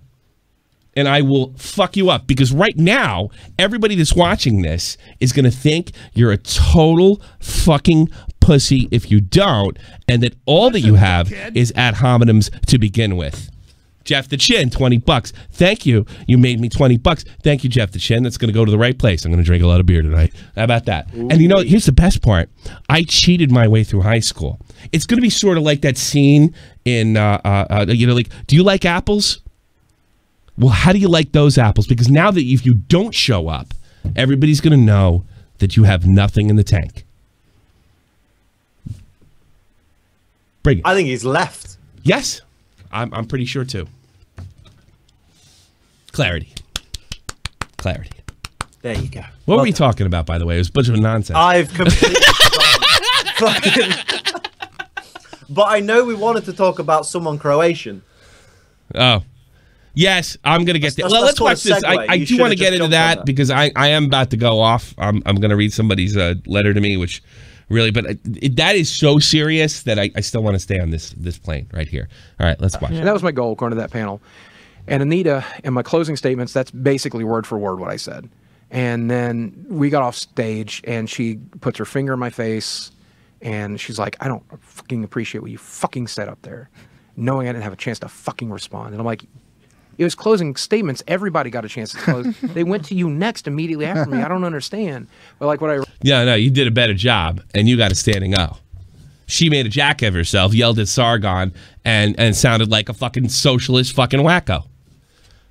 [SPEAKER 4] and I will fuck you up. Because right now, everybody that's watching this is going to think you're a total fucking pussy if you don't, and that all that you have is ad hominems to begin with. Jeff the Chin, 20 bucks. Thank you. You made me 20 bucks. Thank you, Jeff the Chin. That's going to go to the right place. I'm going to drink a lot of beer tonight. How about that? Ooh. And you know, here's the best part. I cheated my way through high school. It's going to be sort of like that scene in, you know, like, do you like apples? Well, how do you like those apples? Because now that if you don't show up, everybody's going to know that you have nothing in the tank. Bring it.
[SPEAKER 5] I think he's left.
[SPEAKER 4] Yes. I'm pretty sure too. Clarity. Clarity.
[SPEAKER 5] There you go.
[SPEAKER 4] What were we talking about, by the way? It was a bunch of nonsense.
[SPEAKER 5] I've completely forgotten. But I know we wanted to talk about someone Croatian.
[SPEAKER 4] Oh. Yes, I'm going to get there. Well, let's watch this. I do want to get into that because I am about to go off. I'm going to read somebody's letter to me, which really, but that is so serious that I still want to stay on this plane right here. All right, let's watch.
[SPEAKER 1] And that was my goal according to that panel. And Anita, in my closing statements, that's basically word for word what I said. And then we got off stage, and she puts her finger in my face, and she's like, I don't fucking appreciate what you fucking said up there, knowing I didn't have a chance to fucking respond. And I'm like, it was closing statements. Everybody got a chance to close. They went to you next immediately after me. I don't understand. But like what I...
[SPEAKER 4] Yeah, no, you did a better job, and you got a standing O. She made a jack of herself, yelled at Sargon, and sounded like a fucking socialist fucking wacko.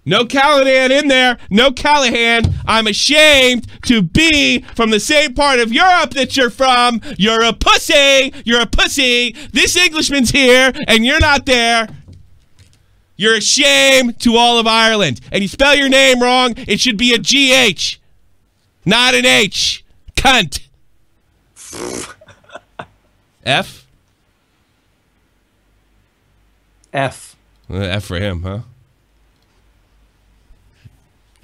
[SPEAKER 4] No Callahan in there. No Callahan. I'm ashamed to be from the same part of Europe that you're from. You're a pussy. You're a pussy. This Englishman's here, and you're not there. You're a shame to all of Ireland. And you spell your name wrong. It should be a GH, not an H. Cunt. F?
[SPEAKER 5] F.
[SPEAKER 4] F for him, huh?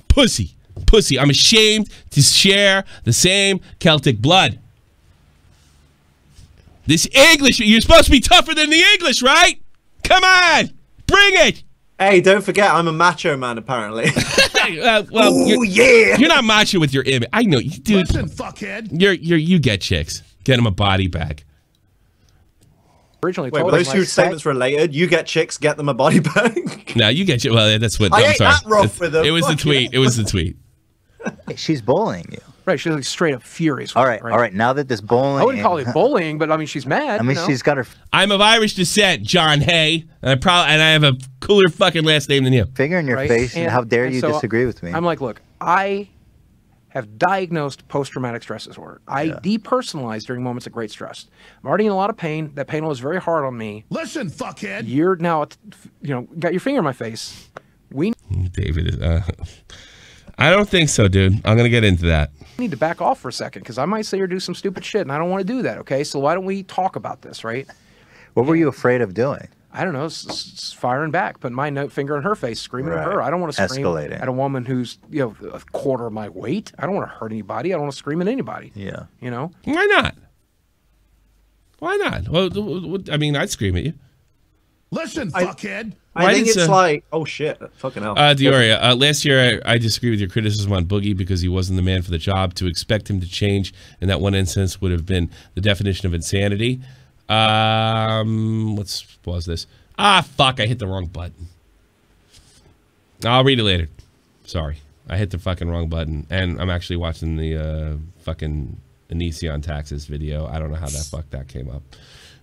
[SPEAKER 4] Pussy. Pussy. I'm ashamed to share the same Celtic blood. This English, you're supposed to be tougher than the English, right? Come on. Bring it.
[SPEAKER 5] Hey, don't forget, I'm a macho man, apparently.
[SPEAKER 4] Well,
[SPEAKER 5] ooh,
[SPEAKER 4] you're not macho with your image. I know, dude.
[SPEAKER 8] Listen, fuckhead.
[SPEAKER 4] You get chicks. Get them a body bag.
[SPEAKER 1] Originally
[SPEAKER 5] wait,
[SPEAKER 1] told
[SPEAKER 5] were those two statements related? You get chicks, get them a body bag.
[SPEAKER 4] No, you get chicks. Well, that's what.
[SPEAKER 5] I
[SPEAKER 4] I'm
[SPEAKER 5] ain't
[SPEAKER 4] sorry.
[SPEAKER 5] that rough with them.
[SPEAKER 4] It was the tweet. It was the tweet.
[SPEAKER 2] She's bullying you.
[SPEAKER 1] Right, she's like straight up furious.
[SPEAKER 2] All right, all right. Now that this bullying,
[SPEAKER 1] I wouldn't call it bullying, but I mean, she's mad.
[SPEAKER 2] I mean, she's got her.
[SPEAKER 4] I'm of Irish descent, John Hay, and I have a cooler fucking last name than you.
[SPEAKER 2] Finger in your face, and how dare you disagree with me?
[SPEAKER 1] I'm like, look, I have diagnosed post-traumatic stress disorder. I depersonalize during moments of great stress. I'm already in a lot of pain. That pain was very hard on me.
[SPEAKER 8] Listen, fuckhead.
[SPEAKER 1] You're now, you know, got your finger in my face.
[SPEAKER 4] David is. I don't think so, dude. I'm gonna get into that.
[SPEAKER 1] I need to back off for a second because I might say or do some stupid shit, and I don't want to do that. Okay, so why don't we talk about this, right?
[SPEAKER 2] What were you afraid of doing?
[SPEAKER 1] I don't know, firing back, putting my finger in her face, screaming at her. I don't want to scream at a woman who's, you know, a quarter of my weight. I don't want to hurt anybody. I don't want to scream at anybody.
[SPEAKER 2] Yeah.
[SPEAKER 1] You know?
[SPEAKER 4] Why not? Why not? Well, I mean, I'd scream at you.
[SPEAKER 8] Listen, fuckhead.
[SPEAKER 5] I think it's like, oh shit, fucking hell.
[SPEAKER 4] Dioria, last year I disagree with your criticism on Boogie because he wasn't the man for the job. To expect him to change in that one instance would have been the definition of insanity. Let's pause this. Ah, fuck, I hit the wrong button. I'll read it later. Sorry. I hit the fucking wrong button. And I'm actually watching the fucking Anisi on taxes video. I don't know how that came up.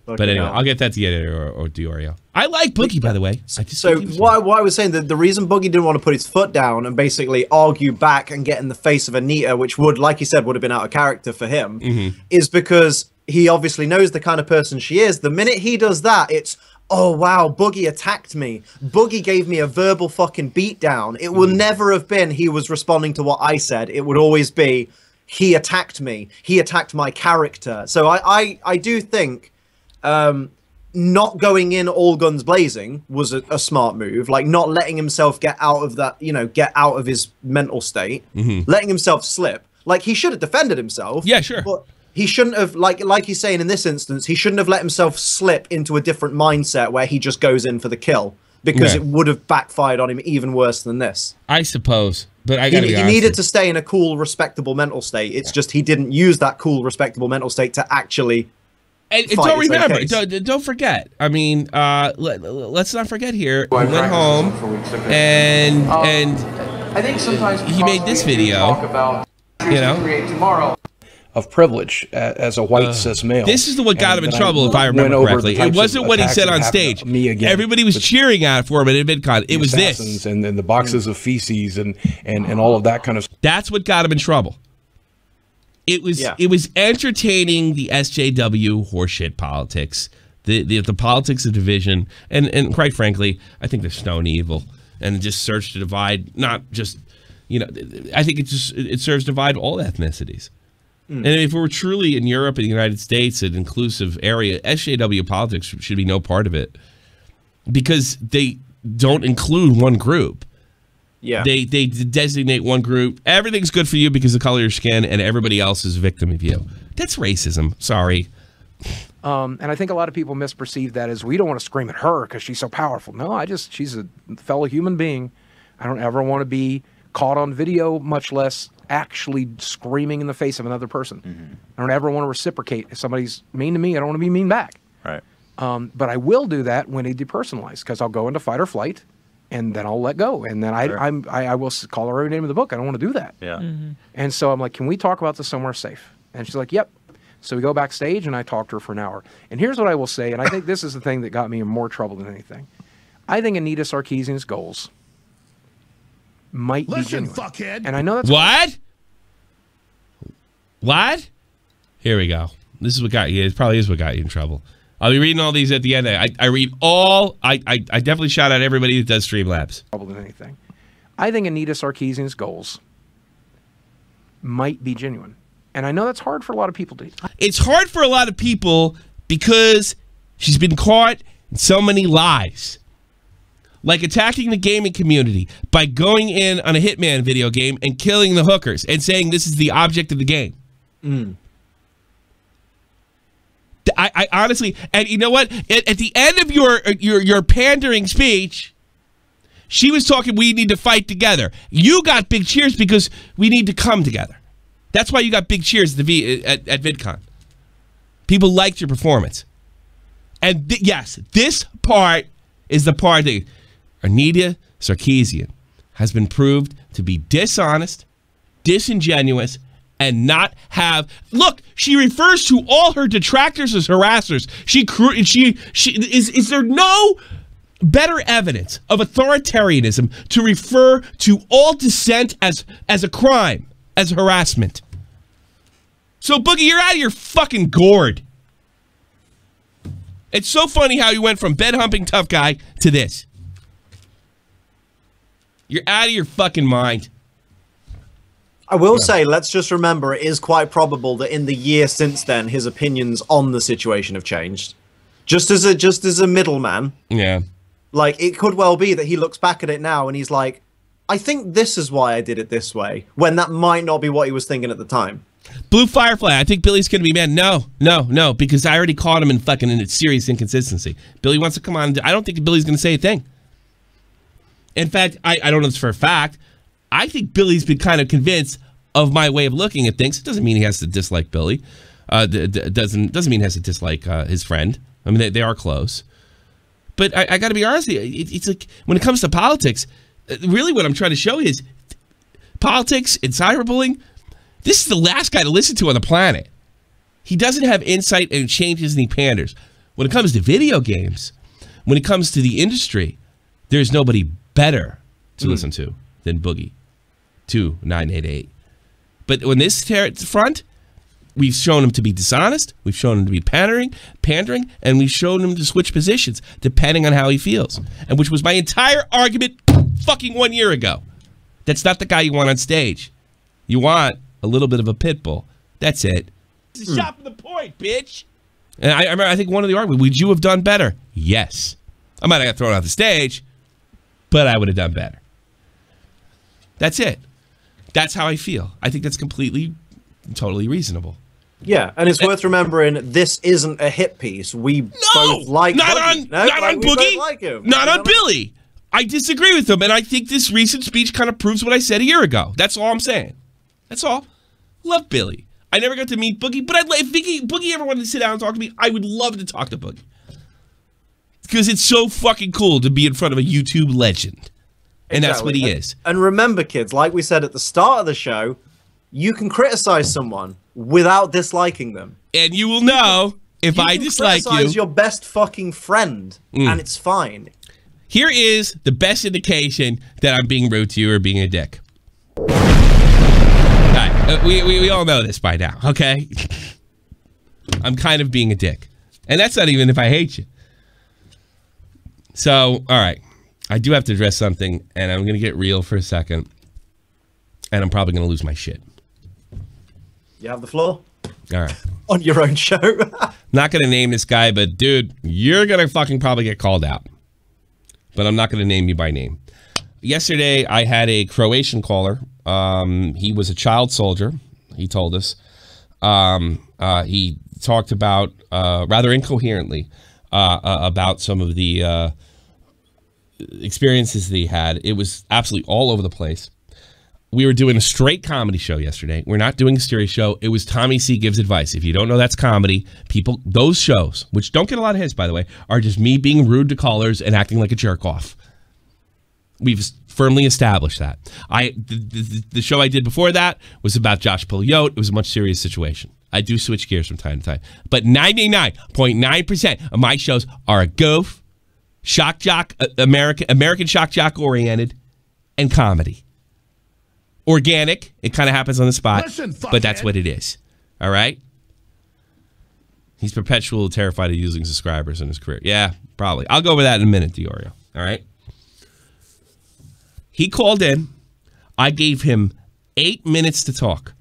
[SPEAKER 4] But anyway, I'll get that to the editor or Diorio. I like Boogie, by the way.
[SPEAKER 5] So what I was saying, the reason Boogie didn't want to put his foot down and basically argue back and get in the face of Anita, which would, like you said, would have been out of character for him, is because he obviously knows the kind of person she is. The minute he does that, it's, oh, wow, Boogie attacked me. Boogie gave me a verbal fucking beatdown. It will never have been he was responding to what I said. It would always be, he attacked me. He attacked my character. So I do think not going in all guns blazing was a smart move. Like, not letting himself get out of that, you know, get out of his mental state. Letting himself slip. Like, he should have defended himself.
[SPEAKER 4] Yeah, sure.
[SPEAKER 5] But he shouldn't have, like he's saying in this instance, he shouldn't have let himself slip into a different mindset where he just goes in for the kill, because it would have backfired on him even worse than this.
[SPEAKER 4] I suppose, but I gotta be honest.
[SPEAKER 5] He needed to stay in a cool, respectable mental state. It's just he didn't use that cool, respectable mental state to actually
[SPEAKER 4] And
[SPEAKER 5] fight
[SPEAKER 4] don't
[SPEAKER 5] its own
[SPEAKER 4] remember,
[SPEAKER 5] case.
[SPEAKER 4] don't forget. I mean, let's not forget here. He went home and
[SPEAKER 6] I think sometimes
[SPEAKER 4] he made this video.
[SPEAKER 6] Talk about create tomorrow.
[SPEAKER 7] Of privilege as a white cis male.
[SPEAKER 4] This is the what got him in
[SPEAKER 7] And
[SPEAKER 4] trouble, if I
[SPEAKER 7] went
[SPEAKER 4] remember
[SPEAKER 7] over
[SPEAKER 4] correctly.
[SPEAKER 7] the
[SPEAKER 4] It
[SPEAKER 7] types
[SPEAKER 4] wasn't
[SPEAKER 7] of
[SPEAKER 4] what he
[SPEAKER 7] attacks
[SPEAKER 4] said
[SPEAKER 7] that
[SPEAKER 4] on
[SPEAKER 7] happened
[SPEAKER 4] stage.
[SPEAKER 7] to me again.
[SPEAKER 4] Everybody was cheering at for him at VidCon. It was this.
[SPEAKER 7] Assassins and the boxes of feces and all of that kind of stuff.
[SPEAKER 4] That's what got him in trouble. It was entertaining the SJW horseshit politics, the politics of division, and quite frankly, I think they're stone evil and just search to divide. Not just, I think it serves to divide all ethnicities. And if we were truly in Europe and the United States, an inclusive area, SJW politics should be no part of it because they don't include one group.
[SPEAKER 5] Yeah.
[SPEAKER 4] They designate one group. Everything's good for you because of the color of your skin, and everybody else is a victim of you. That's racism. Sorry.
[SPEAKER 1] And I think a lot of people misperceive that as we don't want to scream at her because she's so powerful. No, she's a fellow human being. I don't ever want to be caught on video, much less actually screaming in the face of another person. I don't ever want to reciprocate. If somebody's mean to me, I don't want to be mean back.
[SPEAKER 2] Right.
[SPEAKER 1] But I will do that when they depersonalize because I'll go into fight or flight and then I'll let go. And then I will call her every name of the book. I don't want to do that.
[SPEAKER 2] Yeah.
[SPEAKER 1] And so I'm like, can we talk about this somewhere safe? And she's like, yep. So we go backstage and I talk to her for an hour. And here's what I will say, and I think this is the thing that got me in more trouble than anything. I think Anita Sarkeesian's goals might be genuine.
[SPEAKER 8] Fuckhead.
[SPEAKER 1] And I know that's
[SPEAKER 4] What? What? Here we go. This is what got you. It probably is what got you in trouble. I'll be reading all these at the end. I read all. I definitely shout out everybody that does Streamlabs.
[SPEAKER 1] trouble than anything. I think Anita Sarkeesian's goals might be genuine. And I know that's hard for a lot of people to.
[SPEAKER 4] It's hard for a lot of people because she's been caught in so many lies. Like attacking the gaming community by going in on a Hitman video game and killing the hookers and saying this is the object of the game. I honestly, and you know what? At the end of your pandering speech, she was talking, we need to fight together. You got big cheers because we need to come together. That's why you got big cheers at VidCon. People liked your performance. And yes, this part is the part that Anita Sarkeesian has been proved to be dishonest, disingenuous, and not have. Look, she refers to all her detractors as harassers. Is there no better evidence of authoritarianism to refer to all dissent as a crime, as harassment? So, Boogie, you're out of your fucking gourd. It's so funny how you went from bed-humping tough guy to this. You're out of your fucking mind.
[SPEAKER 5] I will say, let's just remember, it is quite probable that in the year since then, his opinions on the situation have changed. Just as a middleman.
[SPEAKER 4] Yeah.
[SPEAKER 5] Like, it could well be that he looks back at it now and he's like, I think this is why I did it this way, when that might not be what he was thinking at the time.
[SPEAKER 4] Blue Firefly, I think Billy's going to be mad. No, because I already caught him in a serious inconsistency. Billy wants to come on. I don't think Billy's going to say a thing. In fact, I don't know this for a fact. I think Billy's been kind of convinced of my way of looking at things. It doesn't mean he has to dislike Billy. Doesn't mean he has to dislike his friend. I mean, they are close. But I got to be honest with you. It's like, when it comes to politics, really what I'm trying to show you is politics and cyberbullying, this is the last guy to listen to on the planet. He doesn't have insight and changes and he panders. When it comes to video games, when it comes to the industry, there's nobody better to listen to than Boogie2988. But when this front, we've shown him to be dishonest, we've shown him to be pandering, and we've shown him to switch positions depending on how he feels. And which was my entire argument fucking 1 year ago. That's not the guy you want on stage. You want a little bit of a pit bull. That's it. It's a shot from the point, bitch. And I remember, I think one of the arguments, would you have done better? Yes. I might have got thrown off the stage, but I would have done better. That's it. That's how I feel. I think that's completely, totally reasonable.
[SPEAKER 5] Yeah, and it's worth remembering this isn't a hit piece. We both like
[SPEAKER 4] not
[SPEAKER 5] Boogie.
[SPEAKER 4] on Boogie,
[SPEAKER 5] like him.
[SPEAKER 4] not on Billy. I disagree with him, and I think this recent speech kind of proves what I said a year ago. That's all I'm saying. That's all. Love Billy. I never got to meet Boogie, but if Boogie ever wanted to sit down and talk to me, I would love to talk to Boogie. Because it's so fucking cool to be in front of a YouTube legend. And that's what he is.
[SPEAKER 5] And remember, kids, like we said at the start of the show, you can criticize someone without disliking them.
[SPEAKER 4] And you will know if I dislike you.
[SPEAKER 5] Criticize your best fucking friend, and it's fine.
[SPEAKER 4] Here is the best indication that I'm being rude to you or being a dick. All right, we all know this by now, okay? I'm kind of being a dick. And that's not even if I hate you. So, all right. I do have to address something, and I'm going to get real for a second. And I'm probably going to lose my shit.
[SPEAKER 5] You have the floor?
[SPEAKER 4] All right.
[SPEAKER 5] On your own show.
[SPEAKER 4] Not going to name this guy, but dude, you're going to fucking probably get called out. But I'm not going to name you by name. Yesterday, I had a Croatian caller. He was a child soldier, he told us. He talked about, rather incoherently, about some of the experiences that he had. It was absolutely all over the place. We were doing a straight comedy show yesterday. We're not doing a serious show. It was Tommy C Gives Advice. If you don't know that's comedy, people, those shows, which don't get a lot of hits, by the way, are just me being rude to callers and acting like a jerk off. We've firmly established that. The show I did before that was about Josh Pulliot. It was a much serious situation. I do switch gears from time to time. But 99.9% of my shows are a goof, shock jock, American shock jock oriented, and comedy. Organic, it kind of happens on the spot, but that's what it is. All right? He's perpetually terrified of losing subscribers in his career. Yeah, probably. I'll go over that in a minute, Diorio. All right? He called in. I gave him 8 minutes to talk.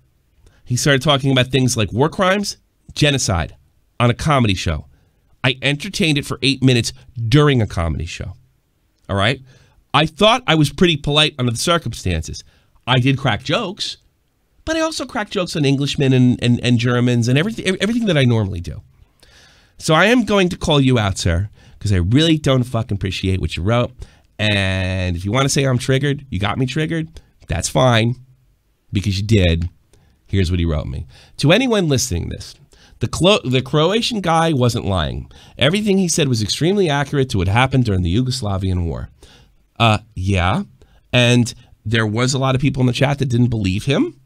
[SPEAKER 4] He started talking about things like war crimes, genocide, on a comedy show. I entertained it for 8 minutes during a comedy show. All right? I thought I was pretty polite under the circumstances. I did crack jokes, but I also cracked jokes on Englishmen and Germans and everything that I normally do. So I am going to call you out, sir, because I really don't fucking appreciate what you wrote. And if you want to say I'm triggered, you got me triggered, that's fine, because you did. Here's what he wrote me. To anyone listening to this, the Croatian guy wasn't lying. Everything he said was extremely accurate to what happened during the Yugoslavian war. Yeah, and there was a lot of people in the chat that didn't believe him.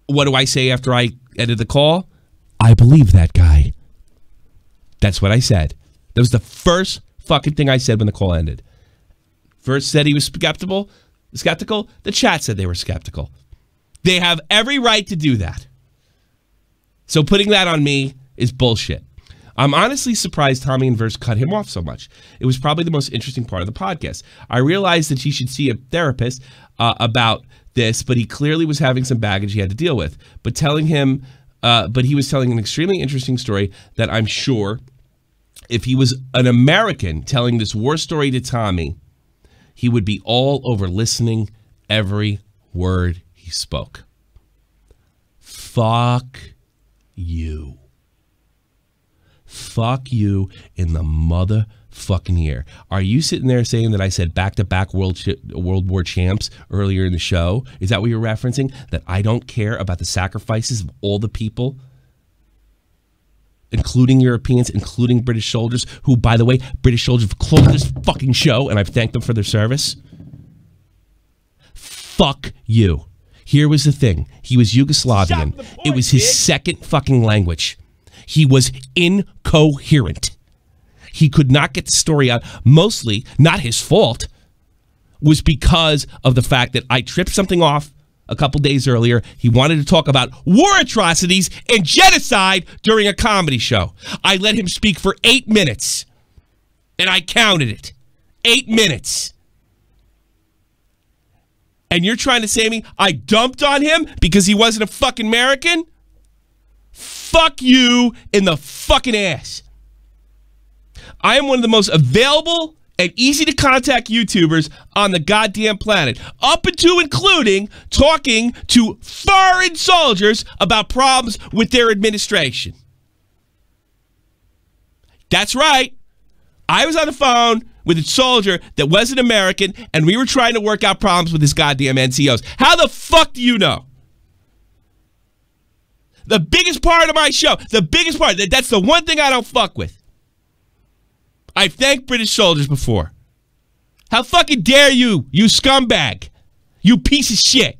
[SPEAKER 4] What do I say after I ended the call? I believe that guy. That's what I said. That was the first fucking thing I said when the call ended. Versts said he was skeptical. The chat said they were skeptical. They have every right to do that. So putting that on me is bullshit. I'm honestly surprised Tommy and Versts cut him off so much. It was probably the most interesting part of the podcast. I realized that he should see a therapist about this, but he clearly was having some baggage he had to deal with. But he was telling an extremely interesting story that I'm sure if he was an American telling this war story to Tommy, he would be all over listening every word he spoke. Fuck you. Fuck you in the motherfucking ear. Are you sitting there saying that I said back-to-back World War champs earlier in the show? Is that what you're referencing? That I don't care about the sacrifices of all the people, including Europeans, including British soldiers, who, by the way, British soldiers have closed this fucking show, and I've thanked them for their service? Fuck you. Here was the thing. He was Yugoslavian. It was his second fucking language. He was incoherent. He could not get the story out. Mostly, not his fault, was because of the fact that I tripped something off a couple days earlier. He wanted to talk about war atrocities and genocide during a comedy show. I let him speak for 8 minutes, and I counted it. 8 minutes. And you're trying to say to me I dumped on him because he wasn't a fucking American? Fuck you in the fucking ass. I am one of the most available and easy to contact YouTubers on the goddamn planet, up to including talking to foreign soldiers about problems with their administration. That's right. I was on the phone with a soldier that wasn't American, and we were trying to work out problems with his goddamn NCOs. How the fuck do you know? The biggest part of my show, the biggest part, that's the one thing I don't fuck with. I've thanked British soldiers before. How fucking dare you, you scumbag, you piece of shit.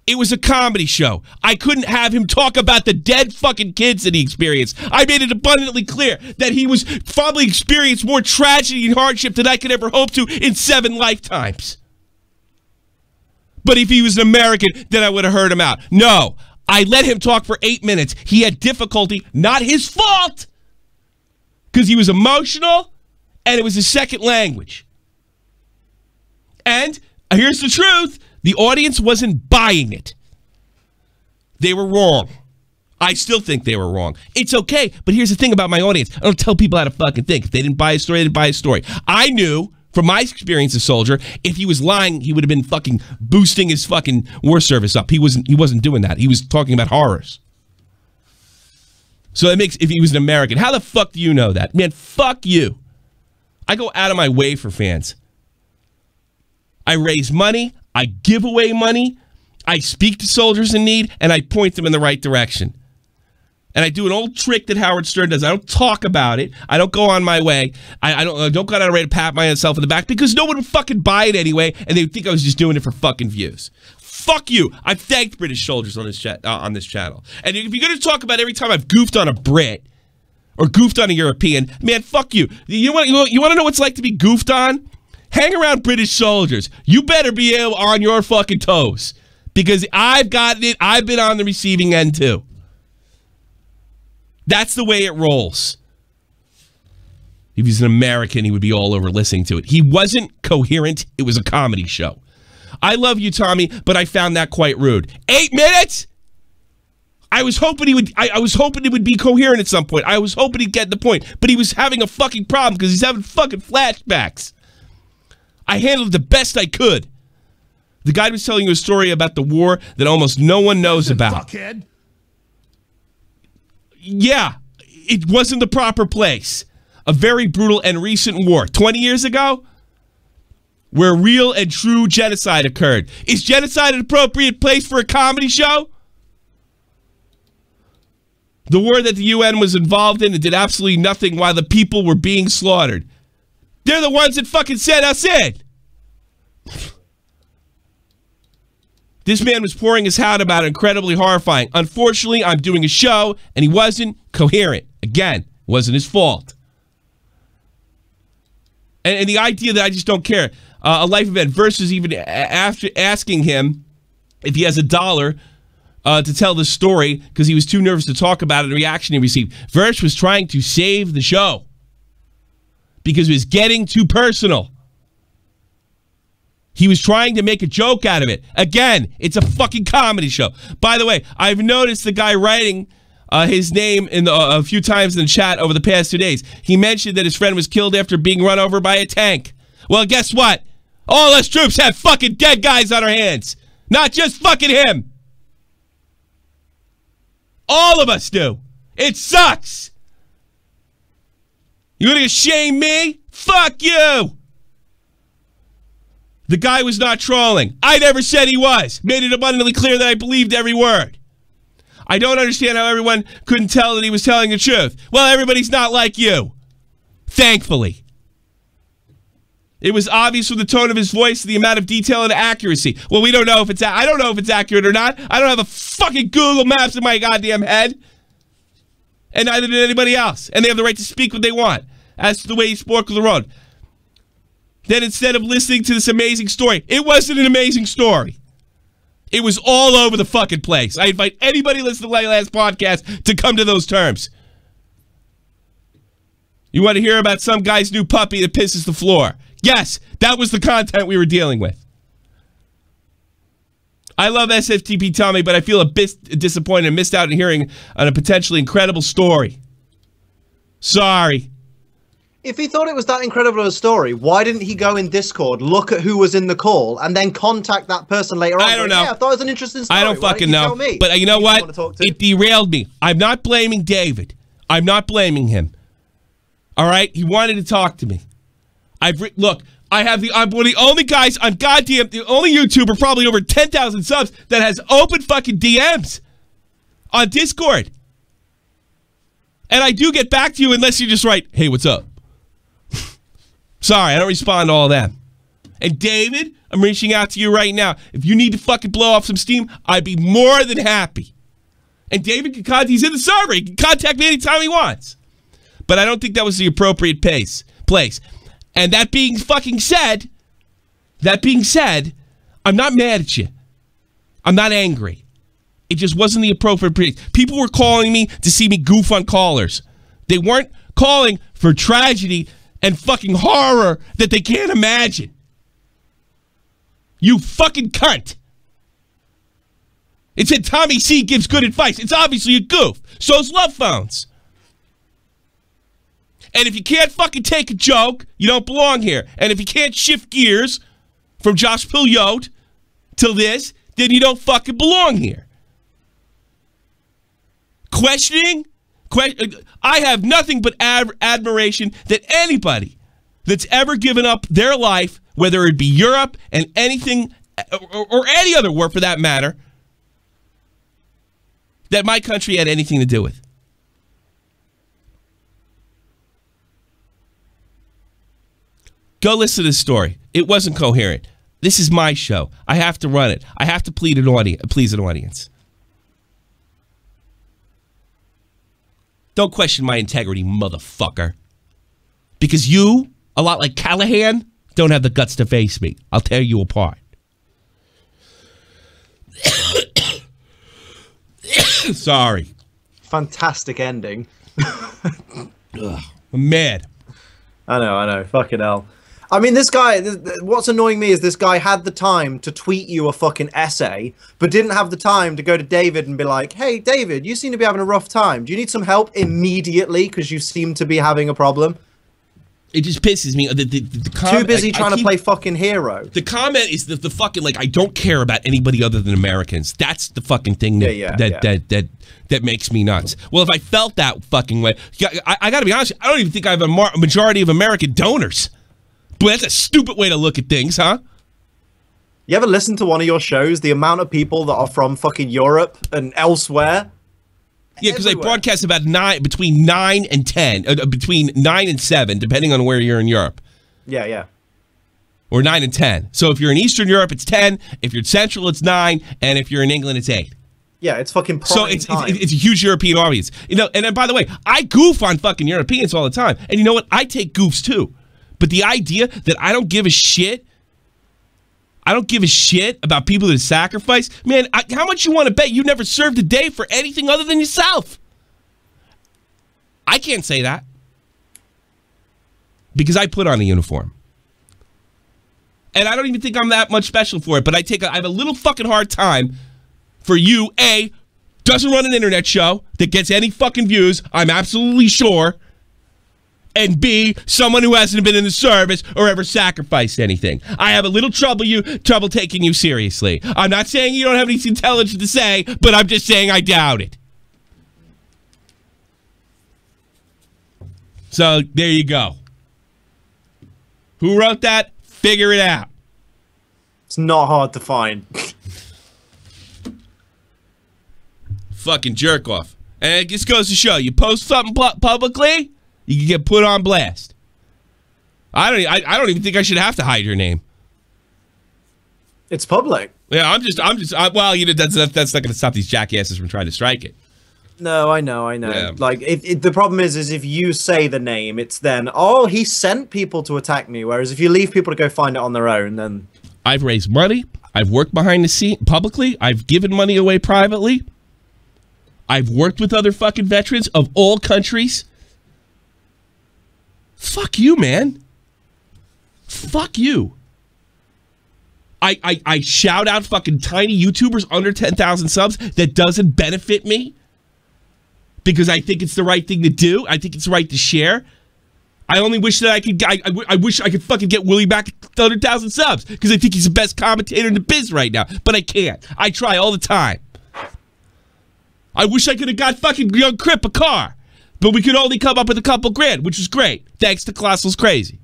[SPEAKER 4] It was a comedy show. I couldn't have him talk about the dead fucking kids that he experienced. I made it abundantly clear that he was probably experienced more tragedy and hardship than I could ever hope to in 7 lifetimes. But if he was an American, then I would have heard him out. No, I let him talk for 8 minutes. He had difficulty, not his fault, because he was emotional and it was his second language. And here's the truth. The audience wasn't buying it. They were wrong. I still think they were wrong. It's okay, but here's the thing about my audience. I don't tell people how to fucking think. If they didn't buy a story, they didn't buy a story. I knew, from my experience as a soldier, if he was lying, he would have been fucking boosting his fucking war service up. He wasn't doing that. He was talking about horrors. So that makes, if he was an American, how the fuck do you know that? Man, fuck you. I go out of my way for fans. I raise money. I give away money, I speak to soldiers in need, and I point them in the right direction. And I do an old trick that Howard Stern does. I don't talk about it. I don't go on my way. I don't go out of my way to pat myself in the back because no one would fucking buy it anyway, and they would think I was just doing it for fucking views. Fuck you. I've thanked British soldiers on this channel. And if you're going to talk about every time I've goofed on a Brit or goofed on a European, man, fuck you. You want to know what it's like to be goofed on? Hang around British soldiers. You better be on your fucking toes. Because I've gotten it. I've been on the receiving end too. That's the way it rolls. If he's an American, he would be all over listening to it. He wasn't coherent. It was a comedy show. I love you, Tommy, but I found that quite rude. 8 minutes? I was hoping he would. I was hoping it would be coherent at some point. I was hoping he'd get the point. But he was having a fucking problem because he's having fucking flashbacks. I handled it the best I could. The guy was telling you a story about the war that almost no one knows about.
[SPEAKER 8] Fuckhead.
[SPEAKER 4] Yeah, it wasn't the proper place. A very brutal and recent war. 20 years ago? Where real and true genocide occurred. Is genocide an appropriate place for a comedy show? The war that the UN was involved in and did absolutely nothing while the people were being slaughtered. They're the ones that fucking sent us in. This man was pouring his heart about it, incredibly horrifying. Unfortunately, I'm doing a show, and he wasn't coherent. Again, it wasn't his fault. And the idea that I just don't care. A life event. Versts is even after asking him if he has $1 to tell the story because he was too nervous to talk about it. The reaction he received. Versts was trying to save the show because it was getting too personal. He was trying to make a joke out of it. Again, it's a fucking comedy show. By the way, I've noticed the guy writing his name a few times in the chat over the past 2 days. He mentioned that his friend was killed after being run over by a tank. Well, guess what? All us troops have fucking dead guys on our hands. Not just fucking him. All of us do. It sucks. You gonna shame me? Fuck you. The guy was not trolling. I never said he was. Made it abundantly clear that I believed every word. I don't understand how everyone couldn't tell that he was telling the truth. Well, everybody's not like you. Thankfully. It was obvious from the tone of his voice, the amount of detail and accuracy. Well, we don't know if it's... I don't know if it's accurate or not. I don't have a fucking Google Maps in my goddamn head. And neither did anybody else. And they have the right to speak what they want. As to the way he spoke with the road. Then instead of listening to this amazing story, it wasn't an amazing story. It was all over the fucking place. I invite anybody listening to my last podcast to come to those terms. You want to hear about some guy's new puppy that pisses the floor? Yes, that was the content we were dealing with. I love SFTP Tommy, but I feel a bit disappointed and missed out on hearing on a potentially incredible story. Sorry.
[SPEAKER 5] If he thought it was that incredible of a story, why didn't he go in Discord, look at who was in the call, and then contact that person later on?
[SPEAKER 4] I don't know.
[SPEAKER 5] Yeah, I thought it was an interesting story.
[SPEAKER 4] I don't fucking know. But you know what? It derailed me. I'm not blaming David. I'm not blaming him. All right? He wanted to talk to me. Look, I'm one of the only guys on the only YouTuber, probably over 10,000 subs, that has open fucking DMs. on Discord. And I do get back to you unless you just write, hey, what's up? Sorry, I don't respond to all that. And David, I'm reaching out to you right now. If you need to fucking blow off some steam, I'd be more than happy. And David can contact, he's in the server. He can contact me anytime he wants. But I don't think that was the appropriate place. And that being fucking said, I'm not mad at you. I'm not angry. It just wasn't the appropriate place. People were calling me to see me goof on callers. They weren't calling for tragedy and fucking horror that they can't imagine. You fucking cunt. It said Tommy C gives good advice. It's obviously a goof. So's Love Phones. And if you can't fucking take a joke, you don't belong here. And if you can't shift gears from Josh Pilliot to this, then you don't fucking belong here. Questioning? I have nothing but admiration that anybody that's ever given up their life, whether it be Europe and anything, or any other war for that matter, that my country had anything to do with. Go listen to this story. It wasn't coherent. This is my show. I have to run it. I have to please an audience. Don't question my integrity, motherfucker. Because you, a lot like Callahan, don't have the guts to face me. I'll tear you apart. Sorry.
[SPEAKER 5] Fantastic ending.
[SPEAKER 4] Ugh, I'm mad.
[SPEAKER 5] I know. Fucking hell. I mean, this guy, what's annoying me is this guy had the time to tweet you a fucking essay, but didn't have the time to go to David and be like, hey, David, you seem to be having a rough time. Do you need some help immediately because you seem to be having a problem?
[SPEAKER 4] It just pisses me. The comment,
[SPEAKER 5] too busy trying to play fucking hero.
[SPEAKER 4] The comment is the fucking, like, I don't care about anybody other than Americans. That's the fucking thing that makes me nuts. Well, if I felt that fucking way, I got to be honest, I don't even think I have a majority of American donors. But that's a stupid way to look at things, huh?
[SPEAKER 5] You ever listen to one of your shows? The amount of people that are from fucking Europe and elsewhere?
[SPEAKER 4] Yeah, because I broadcast about between 9 and 10, between 9 and 7, depending on where you're in Europe.
[SPEAKER 5] Yeah.
[SPEAKER 4] Or 9 and 10. So if you're in Eastern Europe, it's 10. If you're Central, it's 9. And if you're in England, it's 8.
[SPEAKER 5] Yeah, it's fucking prime time.
[SPEAKER 4] It's a huge European audience. You know, and then, by the way, I goof on fucking Europeans all the time. And you know what? I take goofs too. But the idea that I don't give a shit about people that sacrifice, man, how much you want to bet you never served a day for anything other than yourself? I can't say that. Because I put on a uniform. And I don't even think I'm that much special for it, but I have a little fucking hard time for you, A, doesn't run an internet show that gets any fucking views, I'm absolutely sure, and B, someone who hasn't been in the service or ever sacrificed anything. I have a little trouble taking you seriously. I'm not saying you don't have anything intelligent to say, but I'm just saying I doubt it. So, there you go. Who wrote that? Figure it out.
[SPEAKER 5] It's not hard to find.
[SPEAKER 4] Fucking jerk off. And it just goes to show, you post something publicly, you can get put on blast. I don't even think I should have to hide your name.
[SPEAKER 5] It's public.
[SPEAKER 4] Yeah, well, you know, that's not going to stop these jackasses from trying to strike it.
[SPEAKER 5] No, I know.
[SPEAKER 4] Yeah.
[SPEAKER 5] Like, the problem is if you say the name, it's then, oh, he sent people to attack me. Whereas if you leave people to go find it on their own, then...
[SPEAKER 4] I've raised money. I've worked behind the scene publicly. I've given money away privately. I've worked with other fucking veterans of all countries. Fuck you, man. Fuck you. I shout out fucking tiny YouTubers under 10,000 subs that doesn't benefit me because I think it's the right thing to do. I think it's right to share. I only wish that I wish I could fucking get Willie back to 100,000 subs because I think he's the best commentator in the biz right now, but I can't. I try all the time. I wish I could have got fucking Young Crip a car. But we could only come up with a couple grand, which was great. Thanks to Colossal's Crazy.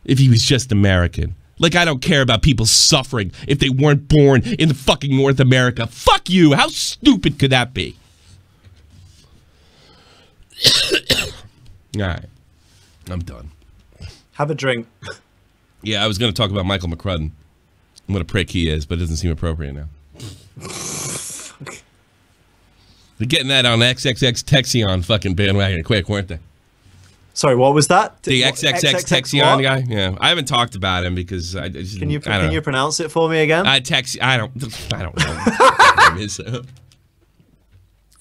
[SPEAKER 4] If he was just American. Like I don't care about people suffering if they weren't born in the fucking North America. Fuck you. How stupid could that be? All right. I'm done.
[SPEAKER 5] Have a drink.
[SPEAKER 4] Yeah, I was going to talk about Michael McCrudden. What a prick he is, but it doesn't seem appropriate now. They're getting that on XXX Texion fucking bandwagon quick, weren't they?
[SPEAKER 5] Sorry, what was that?
[SPEAKER 4] The XXX Texion guy? Yeah. I haven't talked about him because I just...
[SPEAKER 5] Can you pronounce it for me again?
[SPEAKER 4] I don't know.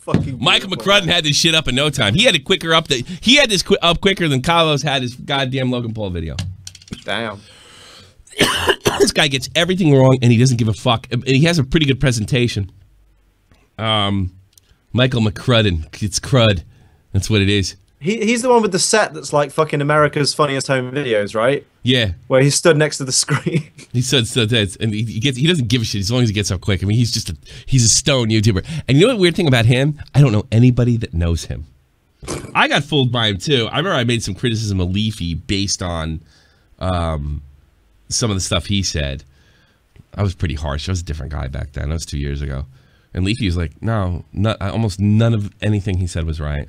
[SPEAKER 5] Fucking
[SPEAKER 4] Michael McCrudden had this shit up in no time. He had it quicker up. He had this up quicker than Carlos had his goddamn Logan Paul video.
[SPEAKER 5] Damn.
[SPEAKER 4] This guy gets everything wrong and he doesn't give a fuck. And he has a pretty good presentation. Michael McCrudden. It's crud. That's what it is.
[SPEAKER 5] He's the one with the set that's like fucking America's Funniest Home Videos, right?
[SPEAKER 4] Yeah.
[SPEAKER 5] Where he stood next to the screen.
[SPEAKER 4] He said that, and he doesn't give a shit as long as he gets up quick. I mean, he's a stone YouTuber. And you know what weird thing about him? I don't know anybody that knows him. I got fooled by him too. I remember I made some criticism of Leafy based on some of the stuff he said. I was pretty harsh. I was a different guy back then. That was 2 years ago. And Leafy was like, no, almost none of anything he said was right.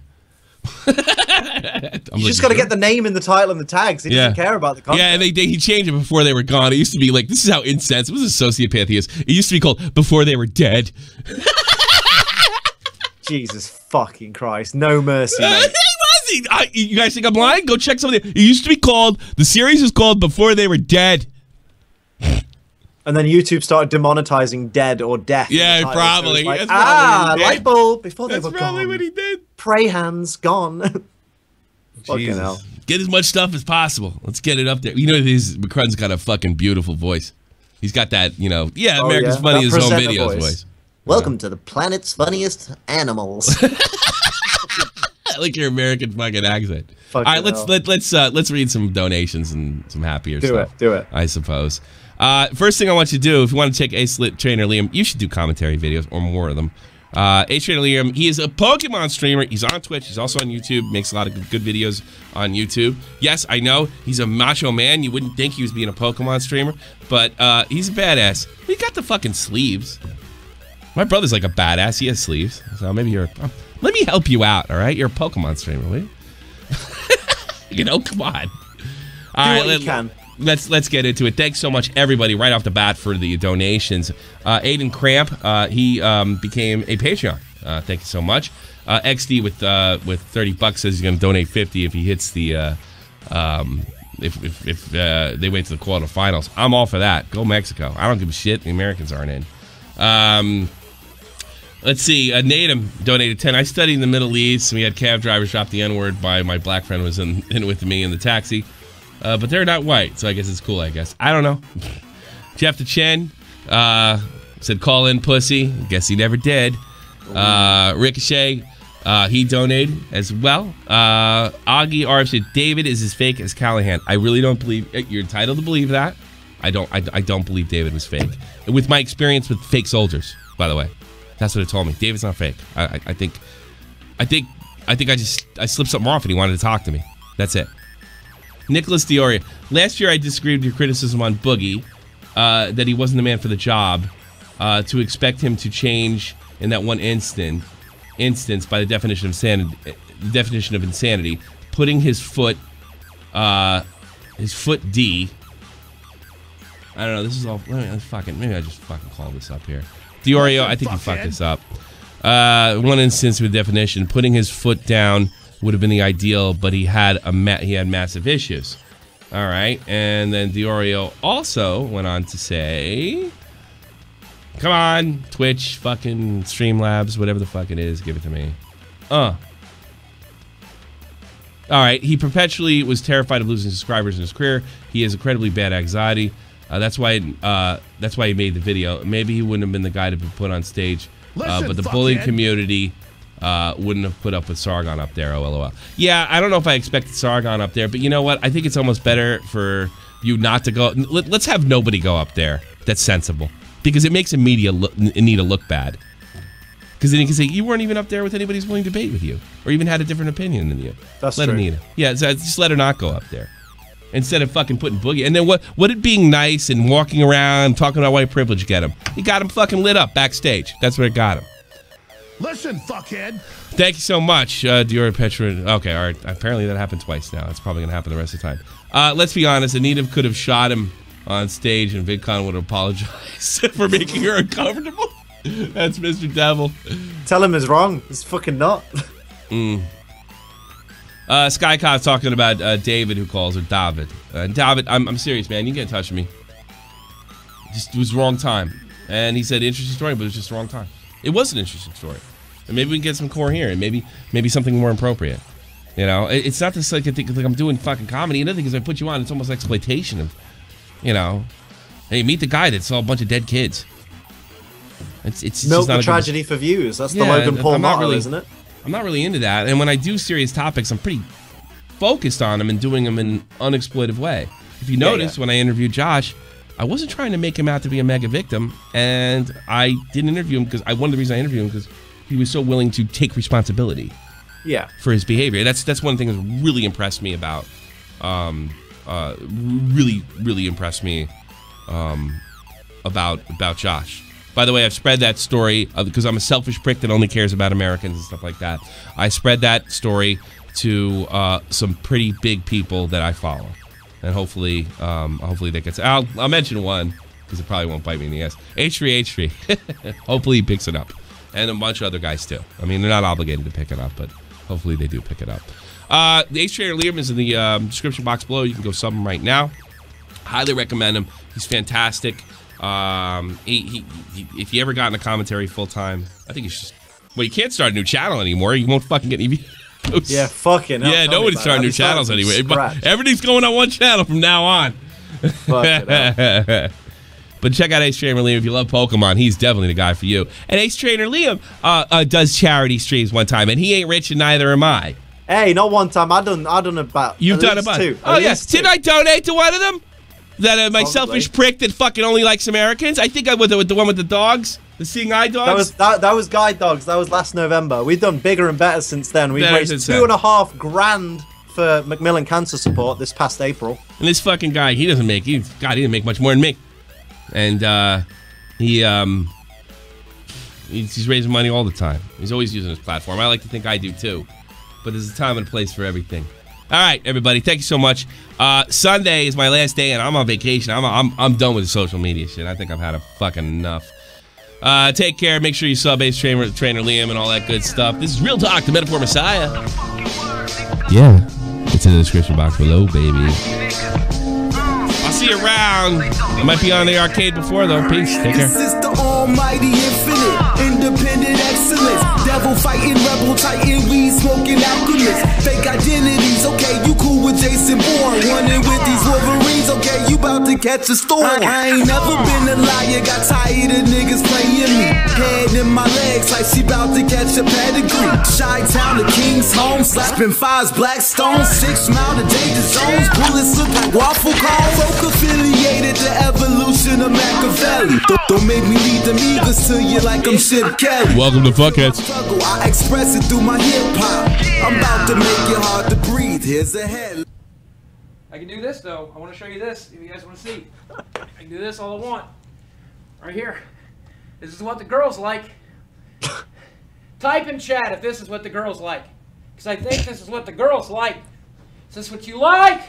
[SPEAKER 5] You just got to get the name in the title and the tags. He doesn't care about the content.
[SPEAKER 4] Yeah, and he changed it before they were gone. It used to be like, this is how incensed. It was a sociopath he is. It used to be called Before They Were Dead.
[SPEAKER 5] Jesus fucking Christ. No mercy, mate.
[SPEAKER 4] You guys think I'm lying? Go check some of the... It used to be called... The series was called Before They Were Dead.
[SPEAKER 5] And then YouTube started demonetizing dead or death.
[SPEAKER 4] Yeah, probably.
[SPEAKER 5] So like,
[SPEAKER 4] light
[SPEAKER 5] bulb before they
[SPEAKER 4] That's
[SPEAKER 5] were gone.
[SPEAKER 4] That's probably what he did.
[SPEAKER 5] Pray hands gone. Fucking hell.
[SPEAKER 4] Get as much stuff as possible. Let's get it up there. You know, McCrudden's got a fucking beautiful voice. He's got that, you know, America's Funniest Home Videos voice.
[SPEAKER 5] Welcome to the planet's funniest animals.
[SPEAKER 4] I like your American fucking accent. All right, let's read some donations and some happier stuff.
[SPEAKER 5] Do it.
[SPEAKER 4] I suppose. First thing I want you to do, if you want to check H3h3 Liam, you should do commentary videos or more of them. H3h3 Liam, he is a Pokemon streamer. He's on Twitch. He's also on YouTube. Makes a lot of good videos on YouTube. Yes, I know he's a macho man. You wouldn't think he was being a Pokemon streamer, but he's a badass. He got the fucking sleeves. My brother's like a badass. He has sleeves. So maybe you're... let me help you out, all right? You're a Pokemon streamer, will you? You know, come on. All right, let's get into it. Thanks so much, everybody, right off the bat for the donations. Aiden Cramp, he became a Patreon. Thank you so much. XD with $30 says he's going to donate 50 if he hits the if they wait to the quarterfinals. I'm all for that. Go Mexico. I don't give a shit. The Americans aren't in. Let's see. Natum donated 10. I studied in the Middle East. We had cab drivers drop the N-word by my black friend was in with me in the taxi. But they're not white, so I guess it's cool, I guess. I don't know. Jeff the Chen said, call in pussy. Guess he never did. Ricochet, he donated as well. Augie RF said, David is as fake as Callahan. I really don't believe... You're entitled to believe that. I don't believe David was fake. With my experience with fake soldiers, by the way. That's what it told me. David's not fake. I think I slipped something off and he wanted to talk to me. That's it. Nicholas Dioria. Last year I disagreed with your criticism on Boogie, that he wasn't the man for the job. To expect him to change in that one instance by the definition of insanity, putting his foot D. I don't know. This is all. Maybe I just fucking call this up here. Diorio, I think you fucked this up. One instance with definition, putting his foot down would have been the ideal, but he had massive issues. All right, and then Diorio also went on to say, "Come on, Twitch, fucking Streamlabs, whatever the fuck it is, give it to me." All right, he perpetually was terrified of losing subscribers in his career. He has incredibly bad anxiety. That's why he made the video. Maybe he wouldn't have been the guy to be put on stage, but the bullying community wouldn't have put up with Sargon up there. LOL. Yeah, I don't know if I expected Sargon up there, but you know what? I think it's almost better for you not to go. Let's have nobody go up there. That's sensible because it makes Anita look bad. Because then you can say you weren't even up there with anybody who's willing to debate with you, or even had a different opinion than you.
[SPEAKER 5] That's
[SPEAKER 4] let
[SPEAKER 5] true.
[SPEAKER 4] Anita. Yeah, so just let her not go up there. instead of fucking putting Boogie. And then what did being nice and walking around talking about white privilege get him? He got him fucking lit up backstage. That's what it got him.
[SPEAKER 8] Listen, fuckhead.
[SPEAKER 4] Thank you so much, Dior Petra. Okay, all right. Apparently that happened twice now. It's probably going to happen the rest of the time. Let's be honest. Anita could have shot him on stage and VidCon would apologize for making her uncomfortable. That's Mr. Devil.
[SPEAKER 5] Tell him he's wrong. It's fucking not.
[SPEAKER 4] Skycop's talking about David, who calls her David. David, I'm serious, man. You can't touch me. It was the wrong time. And he said interesting story, but it was just the wrong time. It was an interesting story. And maybe we can get some core here, and maybe something more appropriate. You know, it's not just like I think like I'm doing fucking comedy. Another thing is I put you on, it's almost exploitation of, you know, hey, meet the guy that saw a bunch of dead kids. It's
[SPEAKER 5] milk
[SPEAKER 4] just not
[SPEAKER 5] the tragedy for views. That's the Logan Paul motto, isn't it?
[SPEAKER 4] I'm not really into that. And when I do serious topics, I'm pretty focused on them and doing them in an unexploitive way. If you notice, when I interviewed Josh, I wasn't trying to make him out to be a mega victim, and I didn't interview him because one of the reasons I interviewed him because he was so willing to take responsibility. Yeah. For his behavior. That's one thing that really impressed me about. Really impressed me about Josh. By the way, I've spread that story because I'm a selfish prick that only cares about Americans and stuff like that. I spread that story to some pretty big people that I follow, and hopefully they get. I'll mention one because it probably won't bite me in the ass. H3h3. Hopefully he picks it up, and a bunch of other guys too. I mean, they're not obligated to pick it up, but hopefully they do pick it up. The H3h3 Liam is in the description box below. You can go sub him right now. Highly recommend him. He's fantastic. If you ever got in a commentary full time, I think you should. Well, you can't start a new channel anymore. You won't fucking get any views.
[SPEAKER 5] Yeah, fucking hell.
[SPEAKER 4] Yeah, nobody's starting new channels anyway. Everything's going on one channel from now on. But check out Ace Trainer Liam if you love Pokemon. He's definitely the guy for you. And Ace Trainer Liam does charity streams one time, and he ain't rich, and neither am I.
[SPEAKER 5] Hey, not one time. I done about.
[SPEAKER 4] You've done about two. Oh yes, didn't I donate to one of them? That my selfish prick that fucking only likes Americans. I think I was the one with the dogs, the seeing eye dogs.
[SPEAKER 5] That was guide dogs. That was last November. We've done bigger and better since then. We've raised $2.5 grand for Macmillan Cancer Support this past April.
[SPEAKER 4] And this fucking guy, he didn't make much more than me. And he's raising money all the time. He's always using his platform. I like to think I do too. But there's a time and a place for everything. All right, everybody. Thank you so much. Sunday is my last day, and I'm on vacation. I'm done with the social media shit. I think I've had a fucking enough. Take care. Make sure you sub Ace Trainer Liam and all that good stuff. This is Real Talk, the Metaphor Messiah. Yeah, it's in the description box below, baby. I'll see you around. I might be on the arcade before, though. Peace. Take care.
[SPEAKER 9] This is the almighty infinite, independent excellence. Devil fighting, rebel titan, weed smoking alchemist. Fake identities, okay, you cool with Jason Bourne. Running with these Wolverines, okay, you about to catch a storm. I ain't never been a liar, got tired of niggas playing me. Head in my legs like she about to catch a pedigree. Chi-Town, the King's home, slapping fives, black stones. 6 mile to danger zones, bullets look like waffle cones. Affiliated to evolution of Machiavelli. Don't make me lead them eagles to you like I'm Shit Kelly.
[SPEAKER 4] Welcome to Fuckheads.
[SPEAKER 9] I express it through my hip hop. I'm about to make it hard to breathe. Here's a head.
[SPEAKER 1] I can do this though. I want to show you this. If you guys want to see, I can do this all I want. Right here. This is what the girls like. Type in chat if this is what the girls like, because I think this is what the girls like. Is this what you like?